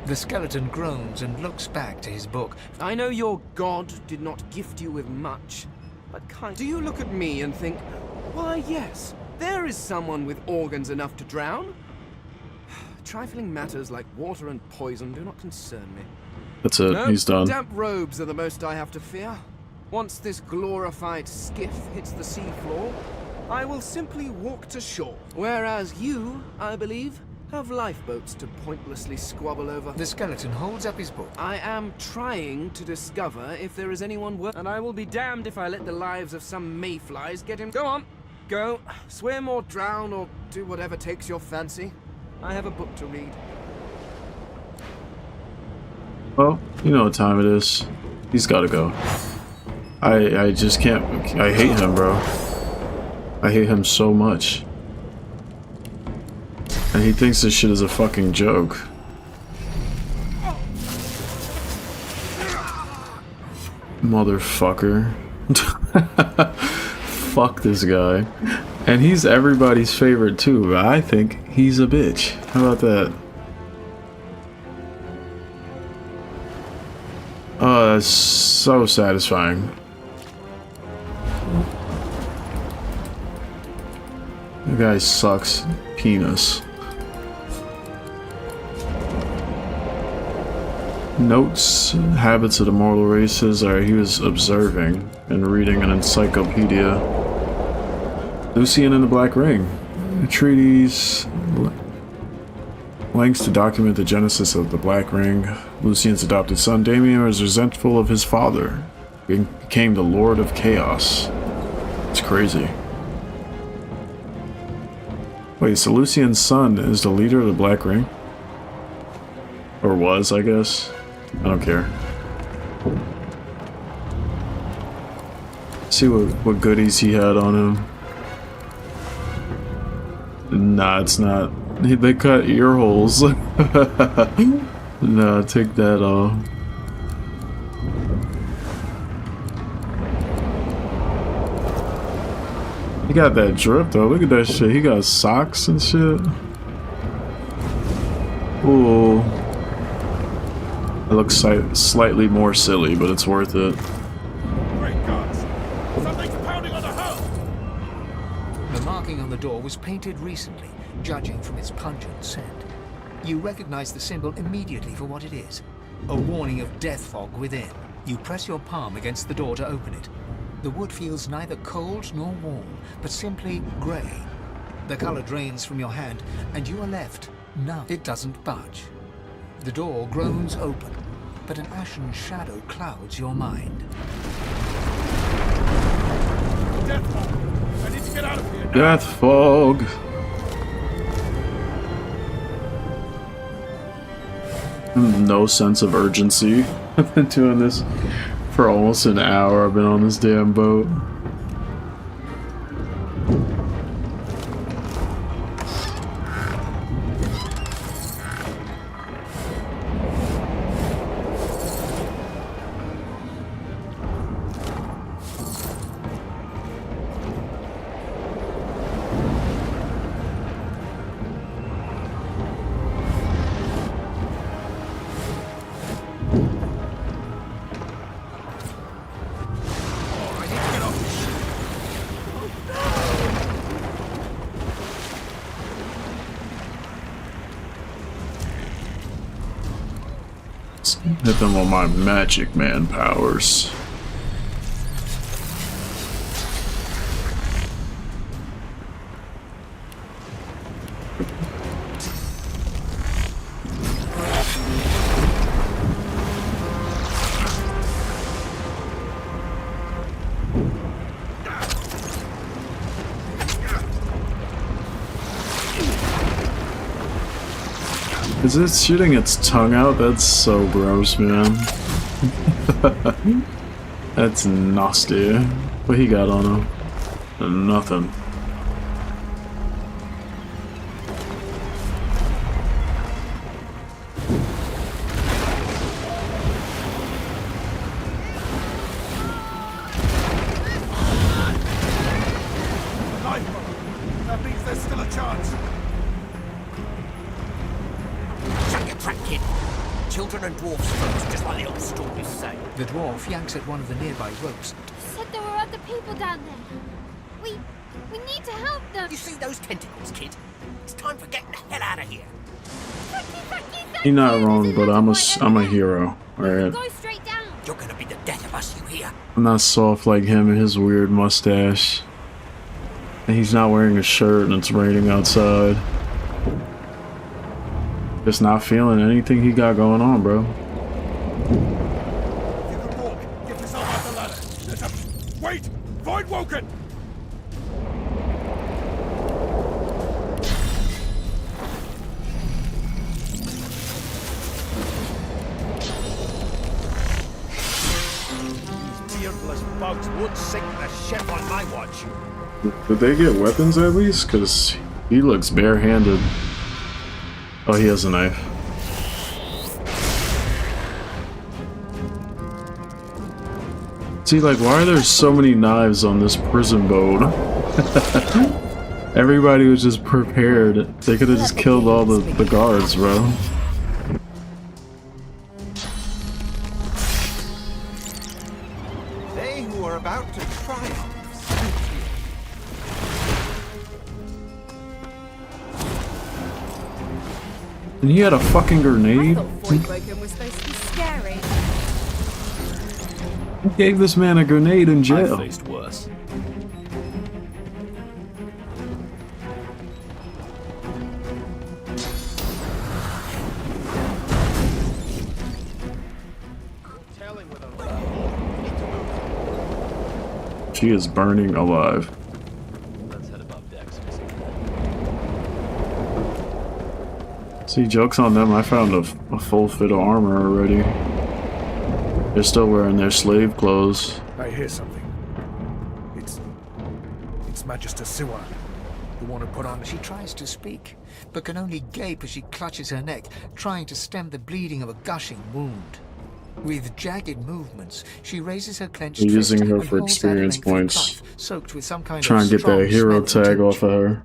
The skeleton groans and looks back to his book. I know your god did not gift you with much, but do you look at me and think, why yes, there is someone with organs enough to drown? Trifling matters like water and poison do not concern me. That's it, Nope, he's done. Damp robes are the most I have to fear. Once this glorified skiff hits the seafloor, I will simply walk to shore. Whereas you, I believe, have lifeboats to pointlessly squabble over. The skeleton holds up his book. I am trying to discover if there is anyone worth... And I will be damned if I let the lives of some mayflies get in... Go on, go. Swim or drown or do whatever takes your fancy. I have a book to read. Well, you know what time it is. He's gotta go. I just can't... I hate him, bro. I hate him so much. And he thinks this shit is a fucking joke. Motherfucker. Fuck this guy. And he's everybody's favorite too, but I think he's a bitch. How about that? Oh, that's so satisfying. The guy sucks penis. Notes, habits of the mortal races. Alright, he was observing and reading an encyclopedia. Lucian and the Black Ring. Treaties. Lengths to document the genesis of the Black Ring. Lucian's adopted son Damien was resentful of his father. Became the Lord of Chaos. It's crazy. Wait, so Lucian's son is the leader of the Black Ring? Or was, I guess. I don't care. See what goodies he had on him. Nah, it's not. They cut ear holes. Nah, take that off. He got that drip though. Look at that shit. He got socks and shit. Ooh. It looks slightly more silly, but it's worth it. Great gods! Something's pounding on the hull! The marking on the door was painted recently, judging from its pungent scent. You recognize the symbol immediately for what it is. A warning of death fog within. You press your palm against the door to open it. The wood feels neither cold nor warm, but simply grey. The color drains from your hand, and you are left numb. It doesn't budge. The door groans open, but an ashen shadow clouds your mind. Death fog! I need to get out of here now. Death fog. No sense of urgency. I've been doing this for almost an hour. I've been on this damn boat. Hit them on my magic man powers. Is it shooting its tongue out? That's so gross, man. That's nasty. What he got on him? Nothing. That means there's still a chance. Shut your trap, kid. Children and dwarfs first, just like the old stories say. The dwarf yanks at one of the nearby ropes. Said there were other people down there. We need to help them. You see those tentacles, kid? It's time for getting the hell out of here. He's not wrong, but I'm a hero. Alright. Go straight down. You're gonna be the death of us, you hear? I'm not soft like him and his weird mustache. And he's not wearing a shirt and it's raining outside. Just not feeling anything he got going on, bro. You can walk. Get yourself off the ladder. There's a... Wait! Void Woken! These beardless bugs won't sink the ship on my watch. Did they get weapons at least? Because he looks barehanded. Oh, he has a knife. See, like, why are there so many knives on this prison boat? Everybody was just prepared. They could have just killed all the guards, bro. They who are about to triumph. And he had a fucking grenade? Void Woken was supposed to be scary. Who gave this man a grenade in jail? I've faced worse. She is burning alive. Let's head above decks. See, joke's on them. I found a full fit of armor already. They're still wearing their slave clothes. I hear something. It's Magister Siwan. The one who put on... She tries to speak, but can only gape as she clutches her neck, trying to stem the bleeding of a gushing wound. With jagged movements, she raises her clenched fist Using her and for holds that experience length of points. cloth, soaked with some kind Try of and get strong that hero smelling tag tincture. off of her.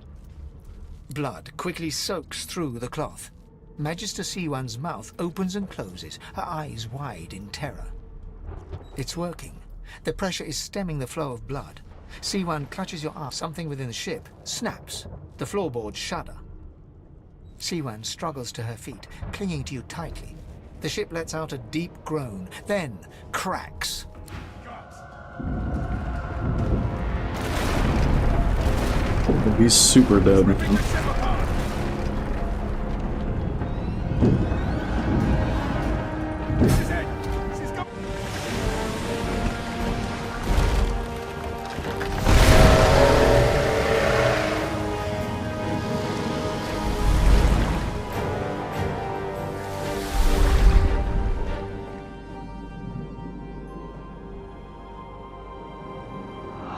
Blood quickly soaks through the cloth. Magister Siwan's mouth opens and closes, her eyes wide in terror. It's working. The pressure is stemming the flow of blood. Siwan clutches your arm. Something within the ship snaps. The floorboards shudder. Siwan struggles to her feet, clinging to you tightly. The ship lets out a deep groan, then cracks. He's super dead.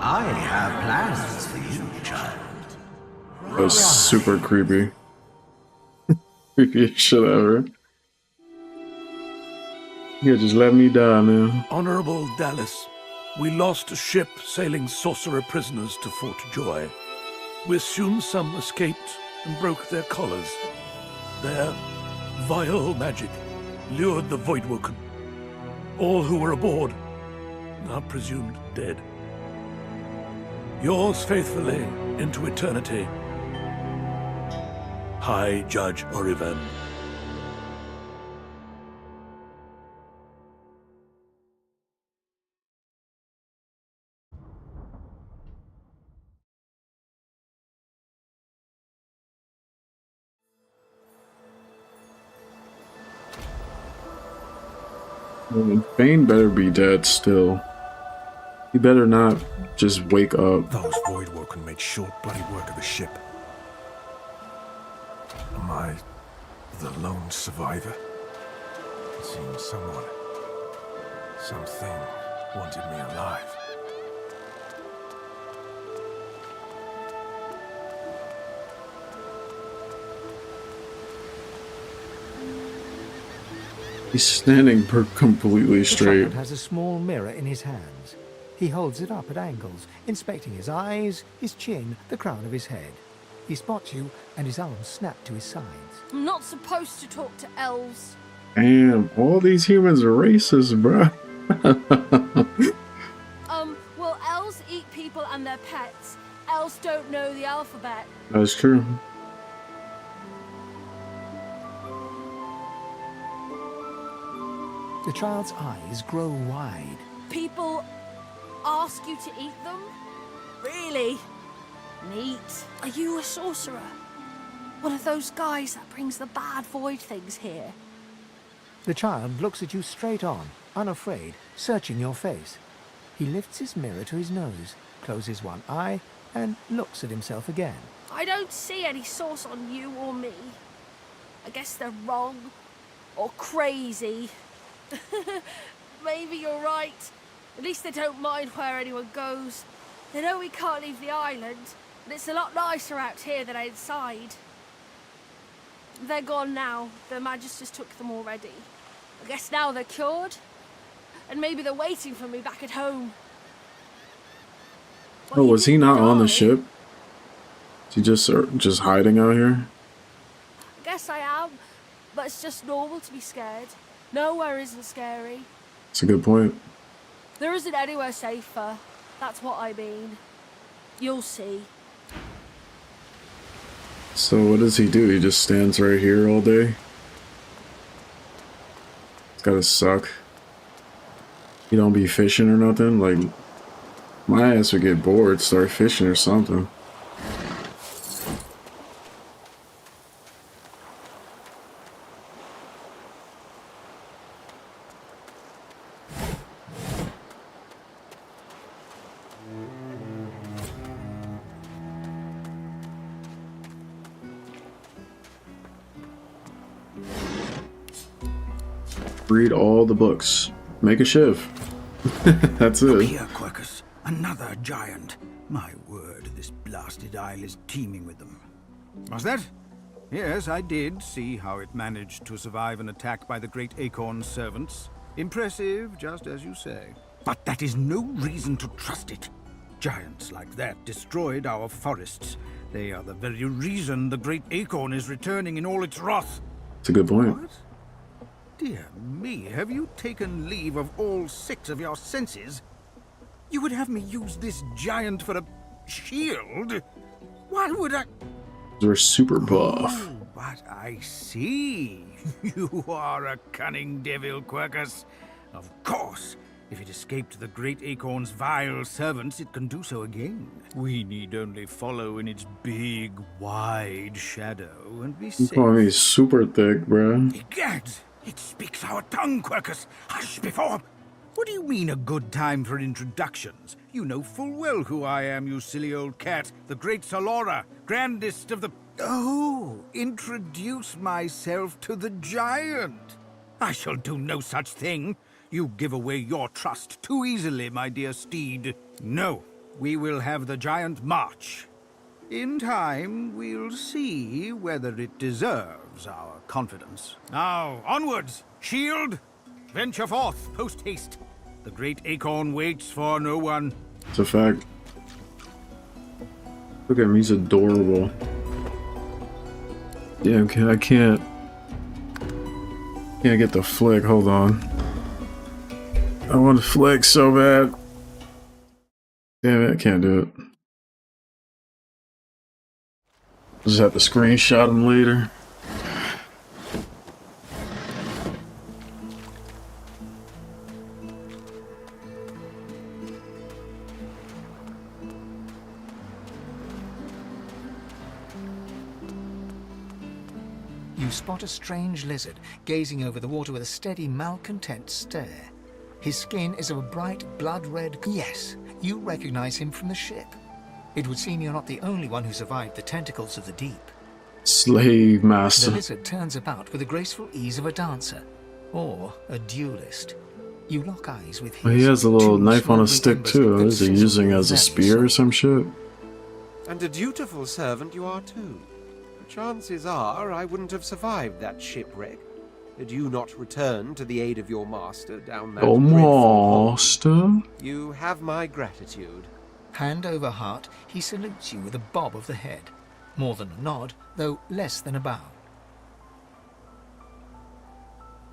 I have plans for you, child. That was super creepy. Creepiest shit ever. Yeah, just let me die, man. Honorable Dallas, we lost a ship sailing sorcerer prisoners to Fort Joy. We assume some escaped and broke their collars. Their vile magic lured the Voidwoken. All who were aboard are presumed dead. Yours faithfully into eternity, High Judge Oriven. Bane better be dead still. He better not just wake up. Those Voidwoken made short bloody work of the ship. Am I the lone survivor? It seems someone, something wanted me alive. He's standing completely straight. The child has a small mirror in his hands. He holds it up at angles, inspecting his eyes, his chin, the crown of his head. He spots you, and his arms snap to his sides. I'm not supposed to talk to elves. Damn, all these humans are racist, bro. Well, elves eat people and their pets. Elves don't know the alphabet. That's true. The child's eyes grow wide. People ask you to eat them? Really? Neat. Are you a sorcerer? One of those guys that brings the bad void things here? The child looks at you straight on, unafraid, searching your face. He lifts his mirror to his nose, closes one eye, and looks at himself again. I don't see any source on you or me. I guess they're wrong. Or crazy. Maybe you're right. At least they don't mind where anyone goes. They know we can't leave the island, and it's a lot nicer out here than outside. They're gone now. The Magisters took them already. I guess now they're cured. And maybe they're waiting for me back at home. Oh, was he not on the ship? Is he just hiding out here? I guess I am, but it's just normal to be scared. Nowhere isn't scary. That's a good point. There isn't anywhere safer. That's what I mean. You'll see. So what does he do? He just stands right here all day? It's gotta suck. You don't be fishing or nothing? Like, my ass would get bored, start fishing or something. Read all the books. Make a shiv. That's it. Here, Quercus. Another giant. My word, this blasted isle is teeming with them. Was that? Yes, I did see how it managed to survive an attack by the great Acorn's servants. Impressive, just as you say. But that is no reason to trust it. Giants like that destroyed our forests. They are the very reason the great Acorn is returning in all its wrath. That's a good point. What? Dear me, have you taken leave of all 6 of your senses? You would have me use this giant for a shield? Why would I? They're super buff. Oh, but I see. You are a cunning devil, Quercus. Of course. If it escaped the great acorn's vile servants, it can do so again. We need only follow in its big, wide shadow and be You safe. calling me super thick, bruh? Egad! It speaks our tongue, Quercus. Hush before. What do you mean a good time for introductions? You know full well who I am, you silly old cat. The great Solora, grandest of the... Oh, introduce myself to the giant. I shall do no such thing. You give away your trust too easily, my dear steed. No, we will have the giant march. In time, we'll see whether it deserves our confidence. Now, onwards! Shield! Venture forth, post-haste. The great acorn waits for no one. It's a fact. Look at him, he's adorable. Yeah, okay, I can't get the flick, hold on. I want to flick so bad. Damn it, I can't do it. Just have to screenshot him later. You spot a strange lizard gazing over the water with a steady, malcontent stare. His skin is of a bright, blood-red... Yes, you recognize him from the ship. It would seem you're not the only one who survived the tentacles of the deep. Slave master. The lizard turns about with the graceful ease of a dancer, or a duelist. You lock eyes with his... Well, he has a little knife on a stick too. Is he using it as a spear or some shit? And a dutiful servant you are too. Chances are I wouldn't have survived that shipwreck had you not returned to the aid of your master down that Oh, dreadful master. hole. You have my gratitude. Hand over heart, he salutes you with a bob of the head. More than a nod, though less than a bow.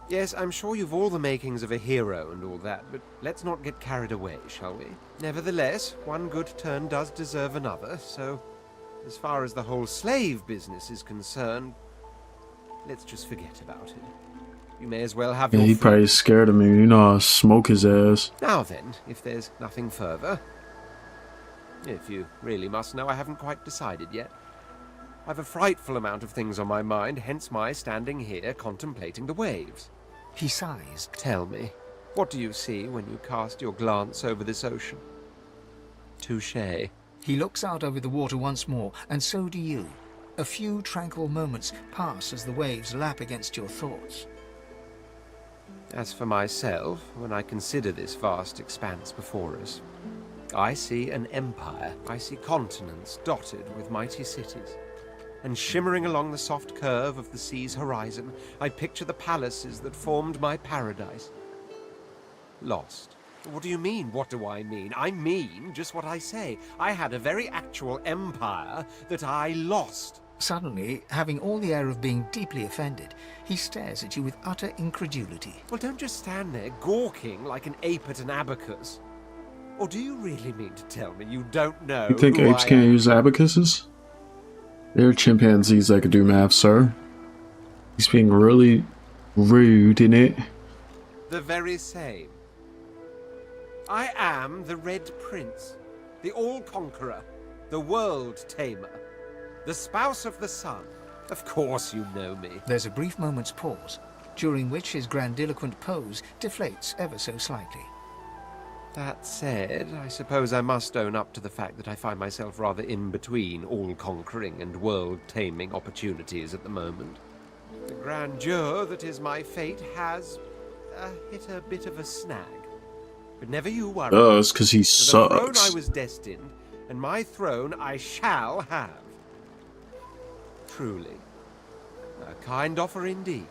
Yes, I'm sure you've all the makings of a hero and all that, but let's not get carried away, shall we? Nevertheless, one good turn does deserve another, so as far as the whole slave business is concerned, let's just forget about it. You may as well have Yeah, your he food. probably scared of me. You know, I'll smoke his ass. Now then, if there's nothing further... If you really must know, I haven't quite decided yet. I've a frightful amount of things on my mind, hence my standing here contemplating the waves. He sighs. Tell me, what do you see when you cast your glance over this ocean? Touché. He looks out over the water once more, and so do you. A few tranquil moments pass as the waves lap against your thoughts. As for myself, when I consider this vast expanse before us, I see an empire. I see continents dotted with mighty cities. And shimmering along the soft curve of the sea's horizon, I picture the palaces that formed my paradise. Lost. What do you mean, what do I mean? I mean just what I say. I had a very actual empire that I lost. Suddenly, having all the air of being deeply offended, he stares at you with utter incredulity. Well, don't just stand there gawking like an ape at an abacus. Or do you really mean to tell me you don't know You think who apes I can't am? use abacuses? They're chimpanzees that could do math, sir. He's being really rude, innit? The very same. I am the Red Prince, the All-Conqueror, the World-Tamer, the Spouse of the Sun. Of course you know me. There's a brief moment's pause, during which his grandiloquent pose deflates ever so slightly. That said, I suppose I must own up to the fact that I find myself rather in between all-conquering and world-taming opportunities at the moment. The grandeur that is my fate has hit a bit of a snag. But never you worry. Oh, it's 'cause he For the throne sucks. I was destined, and my throne I shall have. Truly. A kind offer indeed.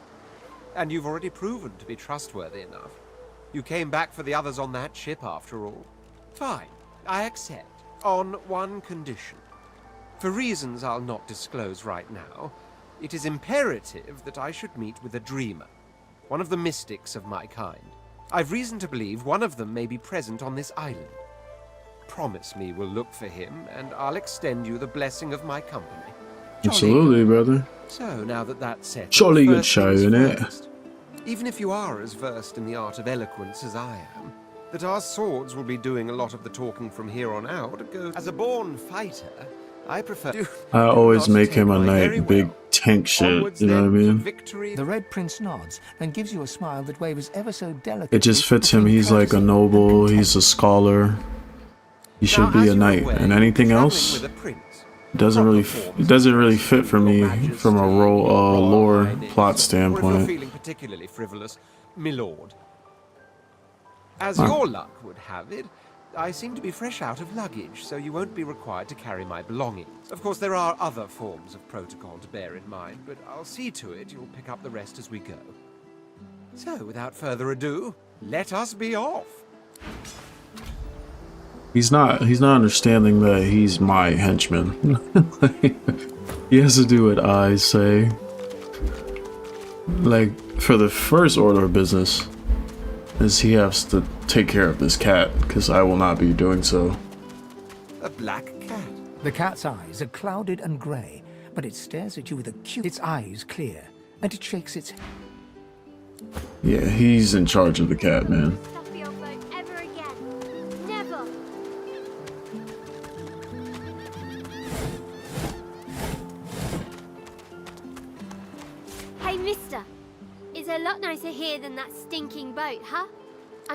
And you've already proven to be trustworthy enough. You came back for the others on that ship, after all. Fine, I accept. On one condition. For reasons I'll not disclose right now, It is imperative that I should meet with a dreamer, one of the mystics of my kind. I've reason to believe one of them may be present on this island. Promise me we'll look for him, and I'll extend you the blessing of my company. Absolutely, brother. So, now that that's settled, Jolly good first show, things isn't it? first. Even if you are as versed in the art of eloquence as I am, that our swords will be doing a lot of the talking from here on out goes... As a born fighter, I prefer... I always make him a knight, big tank shit, you know what I mean? The Red Prince nods and gives you a smile that wavers ever so delicately. It just fits him. He's like a noble, he's a scholar. He should be a knight, and anything else doesn't really fit for me from a lore plot Or if standpoint. you're feeling particularly frivolous, my lord. As your luck would have it, I seem to be fresh out of luggage, so you won't be required to carry my belongings. Of course, there are other forms of protocol to bear in mind, but I'll see to it you'll pick up the rest as we go. So, without further ado, let us be off. He's not understanding that he's my henchman. He has to do what I say. Like, for the first order of business, is he has to take care of this cat, because I will not be doing so. A black cat. The cat's eyes are clouded and grey, but it stares at you with its eyes clear, and it shakes its head. Yeah, he's in charge of the cat, man. Hey, mister. It's a lot nicer here than that stinking boat, huh?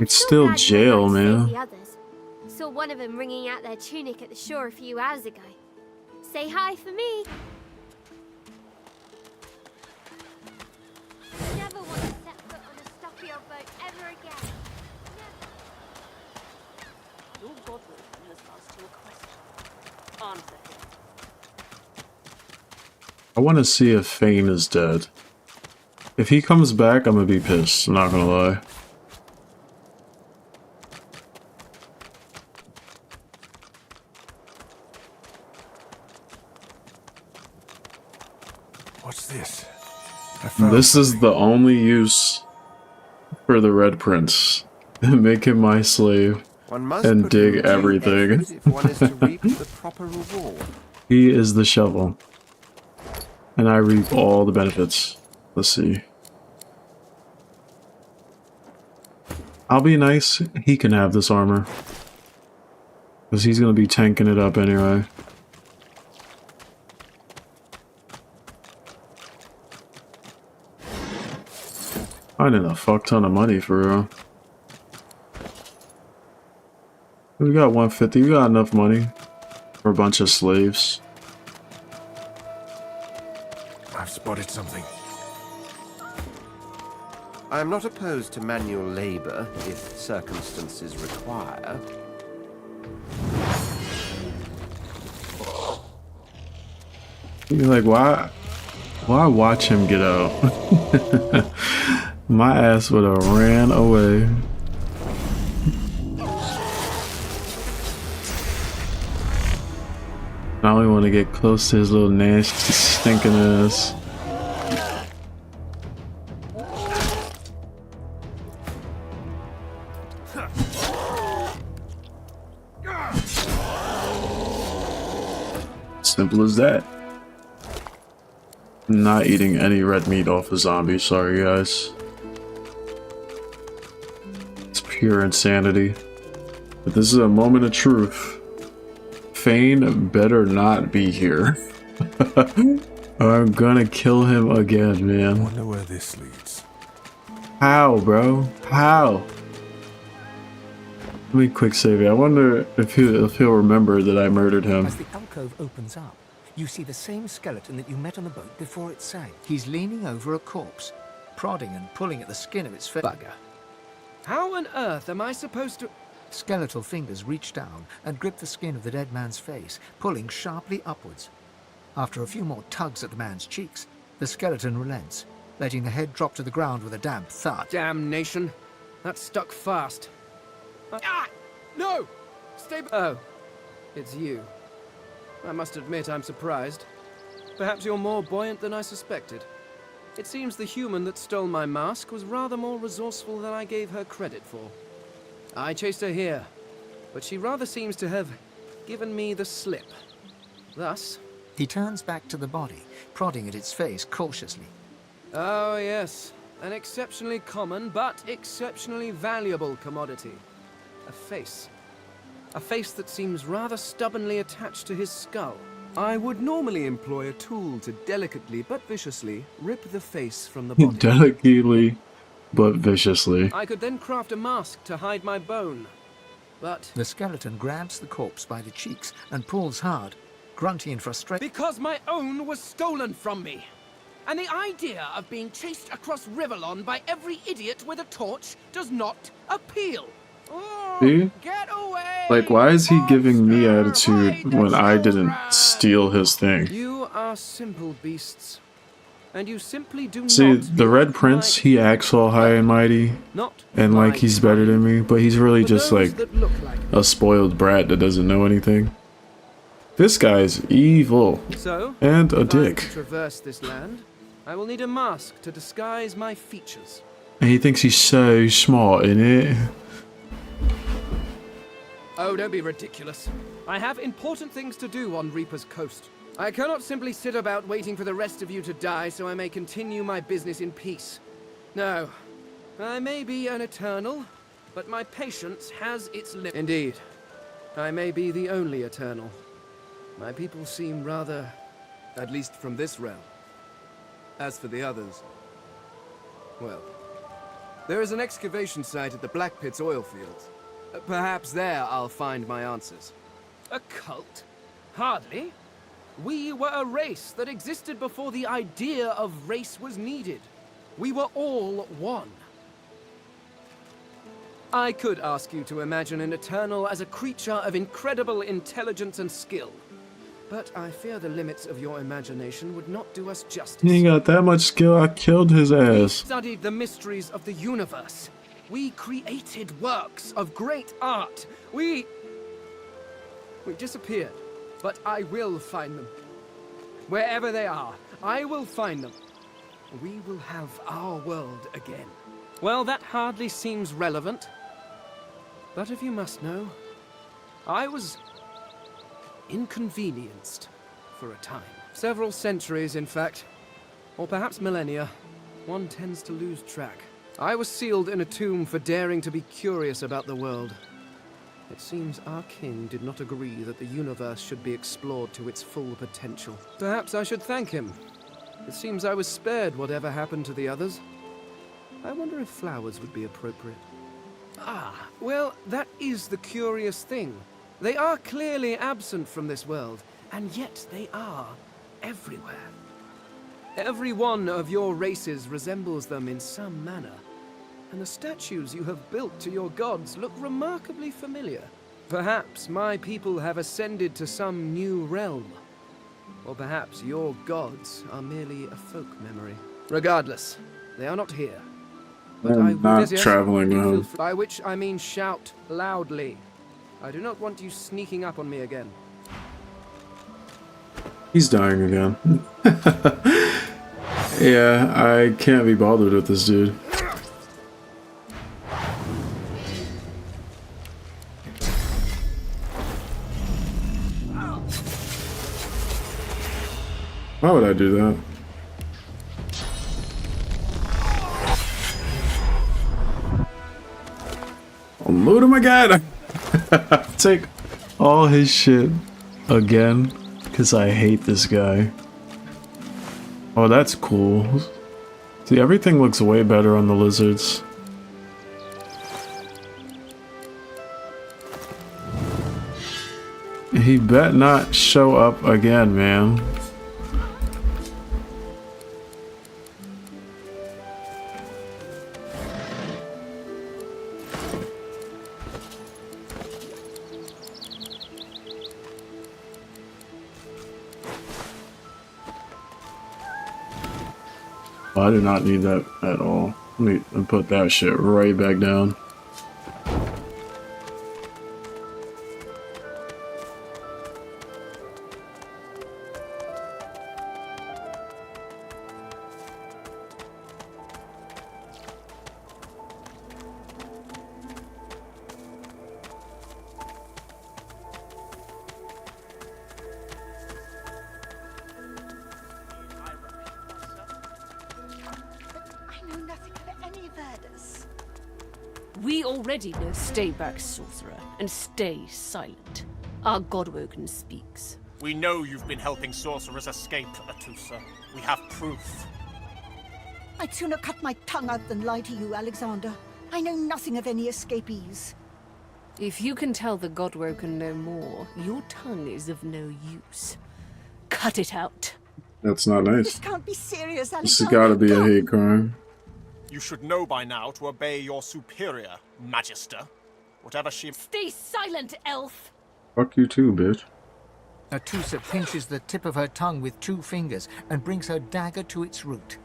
It's still glad jail, you man. saved the others. Saw one of them wringing out their tunic at the shore a few hours ago. Say hi for me. Never want to step foot on a stuffy old boat ever again. Your godwoman has asked you a question. Answer him. I want to see if Fane is dead. If he comes back, I'm gonna be pissed. I'm not gonna lie. What's this? This is the only use for the Red Prince. Make him my slave One must and put dig in due everything. effort if one is to reap the proper reward. He is the shovel. And I reap all the benefits. Let's see. I'll be nice. He can have this armor. Because he's going to be tanking it up anyway. Finding a fuck ton of money for real. We got 150. We got enough money for a bunch of slaves. I've spotted something. I am not opposed to manual labor if circumstances require. You're like, why watch him get out? My ass would have ran away. I only want to get close to his little nasty stinking ass. Simple as that. Not eating any red meat off a zombie, sorry guys. It's pure insanity. But this is a moment of truth. Fane better not be here. Or I'm gonna kill him again, man. Wonder where this leads. How, bro? How? Let me quick save it. I wonder if he'll remember that I murdered him. As the alcove opens up, you see the same skeleton that you met on the boat before it sank. He's leaning over a corpse, prodding and pulling at the skin of its face. Bugger. How on earth am I supposed to... Skeletal fingers reach down and grip the skin of the dead man's face, pulling sharply upwards. After a few more tugs at the man's cheeks, the skeleton relents, letting the head drop to the ground with a damp thud. Damnation. That stuck fast. Ah! No! Stay... Oh. It's you. I must admit I'm surprised. Perhaps you're more buoyant than I suspected. It seems the human that stole my mask was rather more resourceful than I gave her credit for. I chased her here, but she rather seems to have given me the slip. Thus... He turns back to the body, prodding at its face cautiously. Oh, yes. An exceptionally common, but exceptionally valuable commodity. A face. A face that seems rather stubbornly attached to his skull. I would normally employ a tool to delicately but viciously rip the face from the body. Delicately but viciously. I could then craft a mask to hide my bone. But... The skeleton grabs the corpse by the cheeks and pulls hard, grunting in frustration. Because my own was stolen from me. And the idea of being chased across Rivellon by every idiot with a torch does not appeal. See? Get away! Like, why is he giving me attitude when I didn't steal his thing? You are simple beasts. And you simply do See, not... the Red Prince, he acts all high and mighty. And like he's better than me, but he's really just like a spoiled brat that doesn't know anything. This guy's evil. So, and a if I dick. to traverse this land, I will need a mask to disguise my features. And he thinks he's so smart in it. Oh, don't be ridiculous. I have important things to do on Reaper's Coast. I cannot simply sit about waiting for the rest of you to die so I may continue my business in peace. No. I may be an Eternal, but my patience has its limits. Indeed. I may be the only Eternal. My people seem rather... at least from this realm. As for the others... well... there is an excavation site at the Black Pit's oil fields. Perhaps there I'll find my answers. A cult? Hardly. We were a race that existed before the idea of race was needed. We were all one. I could ask you to imagine an Eternal as a creature of incredible intelligence and skill. But I fear the limits of your imagination would not do us justice. He ain't got that much skill, I killed his We ass. studied the mysteries of the universe. We created works of great art. We disappeared, but I will find them. Wherever they are, I will find them. We will have our world again. Well, that hardly seems relevant. But if you must know, I was inconvenienced for a time. Several centuries, in fact. Or perhaps millennia. One tends to lose track. I was sealed in a tomb for daring to be curious about the world. It seems our king did not agree that the universe should be explored to its full potential. Perhaps I should thank him. It seems I was spared whatever happened to the others. I wonder if flowers would be appropriate. Ah, well, that is the curious thing. They are clearly absent from this world, and yet they are everywhere. Every one of your races resembles them in some manner. And the statues you have built to your gods look remarkably familiar. Perhaps my people have ascended to some new realm. Or perhaps your gods are merely a folk memory. Regardless, they are not here. But I'm not traveling now. By which I mean shout loudly. I do not want you sneaking up on me again. He's dying again. Yeah, I can't be bothered with this dude. Why would I do that? I'll loot him again! Take all his shit again, because I hate this guy. Oh, that's cool. See, everything looks way better on the lizards. He bet not show up again, man. I do not need that at all. Let me put that shit right back down. us. We already know. Stay back, sorcerer, and stay silent. Our Godwoken speaks. We know you've been helping sorcerers escape, Atusa. We have proof. I'd sooner cut my tongue out than lie to you, Alexander. I know nothing of any escapees. If you can tell the Godwoken no more, your tongue is of no use. Cut it out. That's not nice. This can't be serious, Alexander. This has got to be a hate crime. You should know by now to obey your superior, Magister. Whatever she... Stay silent, elf! Fuck you too, bitch. Atusa pinches the tip of her tongue with 2 fingers and brings her dagger to its root.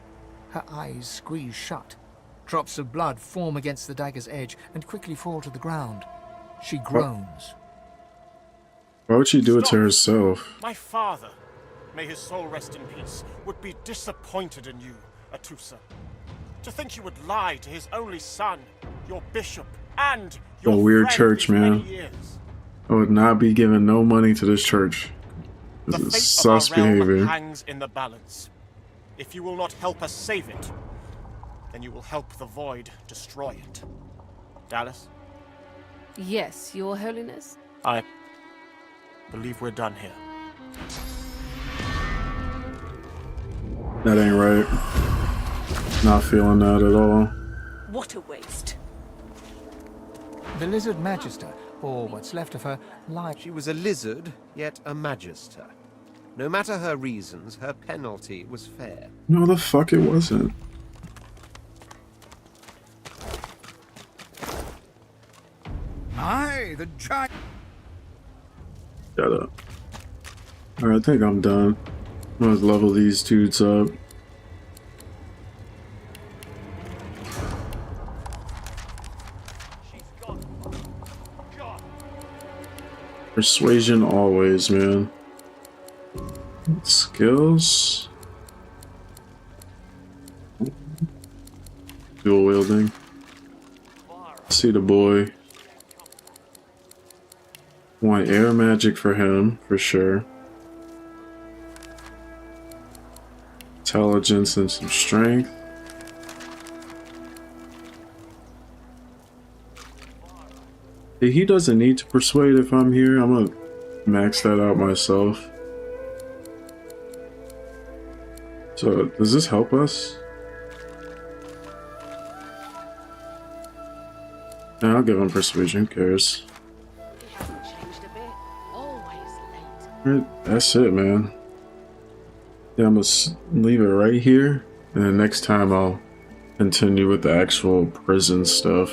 Her eyes squeeze shut. Drops of blood form against the dagger's edge and quickly fall to the ground. She groans. Why would she do it to herself? My father, may his soul rest in peace, would be disappointed in you, Atusa. To think you would lie to his only son, your bishop, and your A weird friend church, these many man. years. I would not be giving no money to this church. This The is fate sus of our realm behavior. hangs in the balance. If you will not help us save it, then you will help the Void destroy it. Dallas? Yes, your holiness? I believe we're done here. That ain't right. Not feeling that at all. What a waste. The lizard magister, or what's left of her, lies. She was a lizard, yet a magister. No matter her reasons, her penalty was fair. No, the fuck it wasn't. Aye, the giant. Shut up. Alright, I think I'm done. I'm gonna level these dudes up. Persuasion always, man. Skills. Dual wielding. See the boy. Want air magic for him, for sure. Intelligence and some strength. He doesn't need to persuade if I'm here. I'm gonna max that out myself. So, does this help us? Yeah, I'll give him persuasion, who cares? Alright, that's it, man. Yeah, I'm gonna leave it right here, and then next time I'll continue with the actual prison stuff.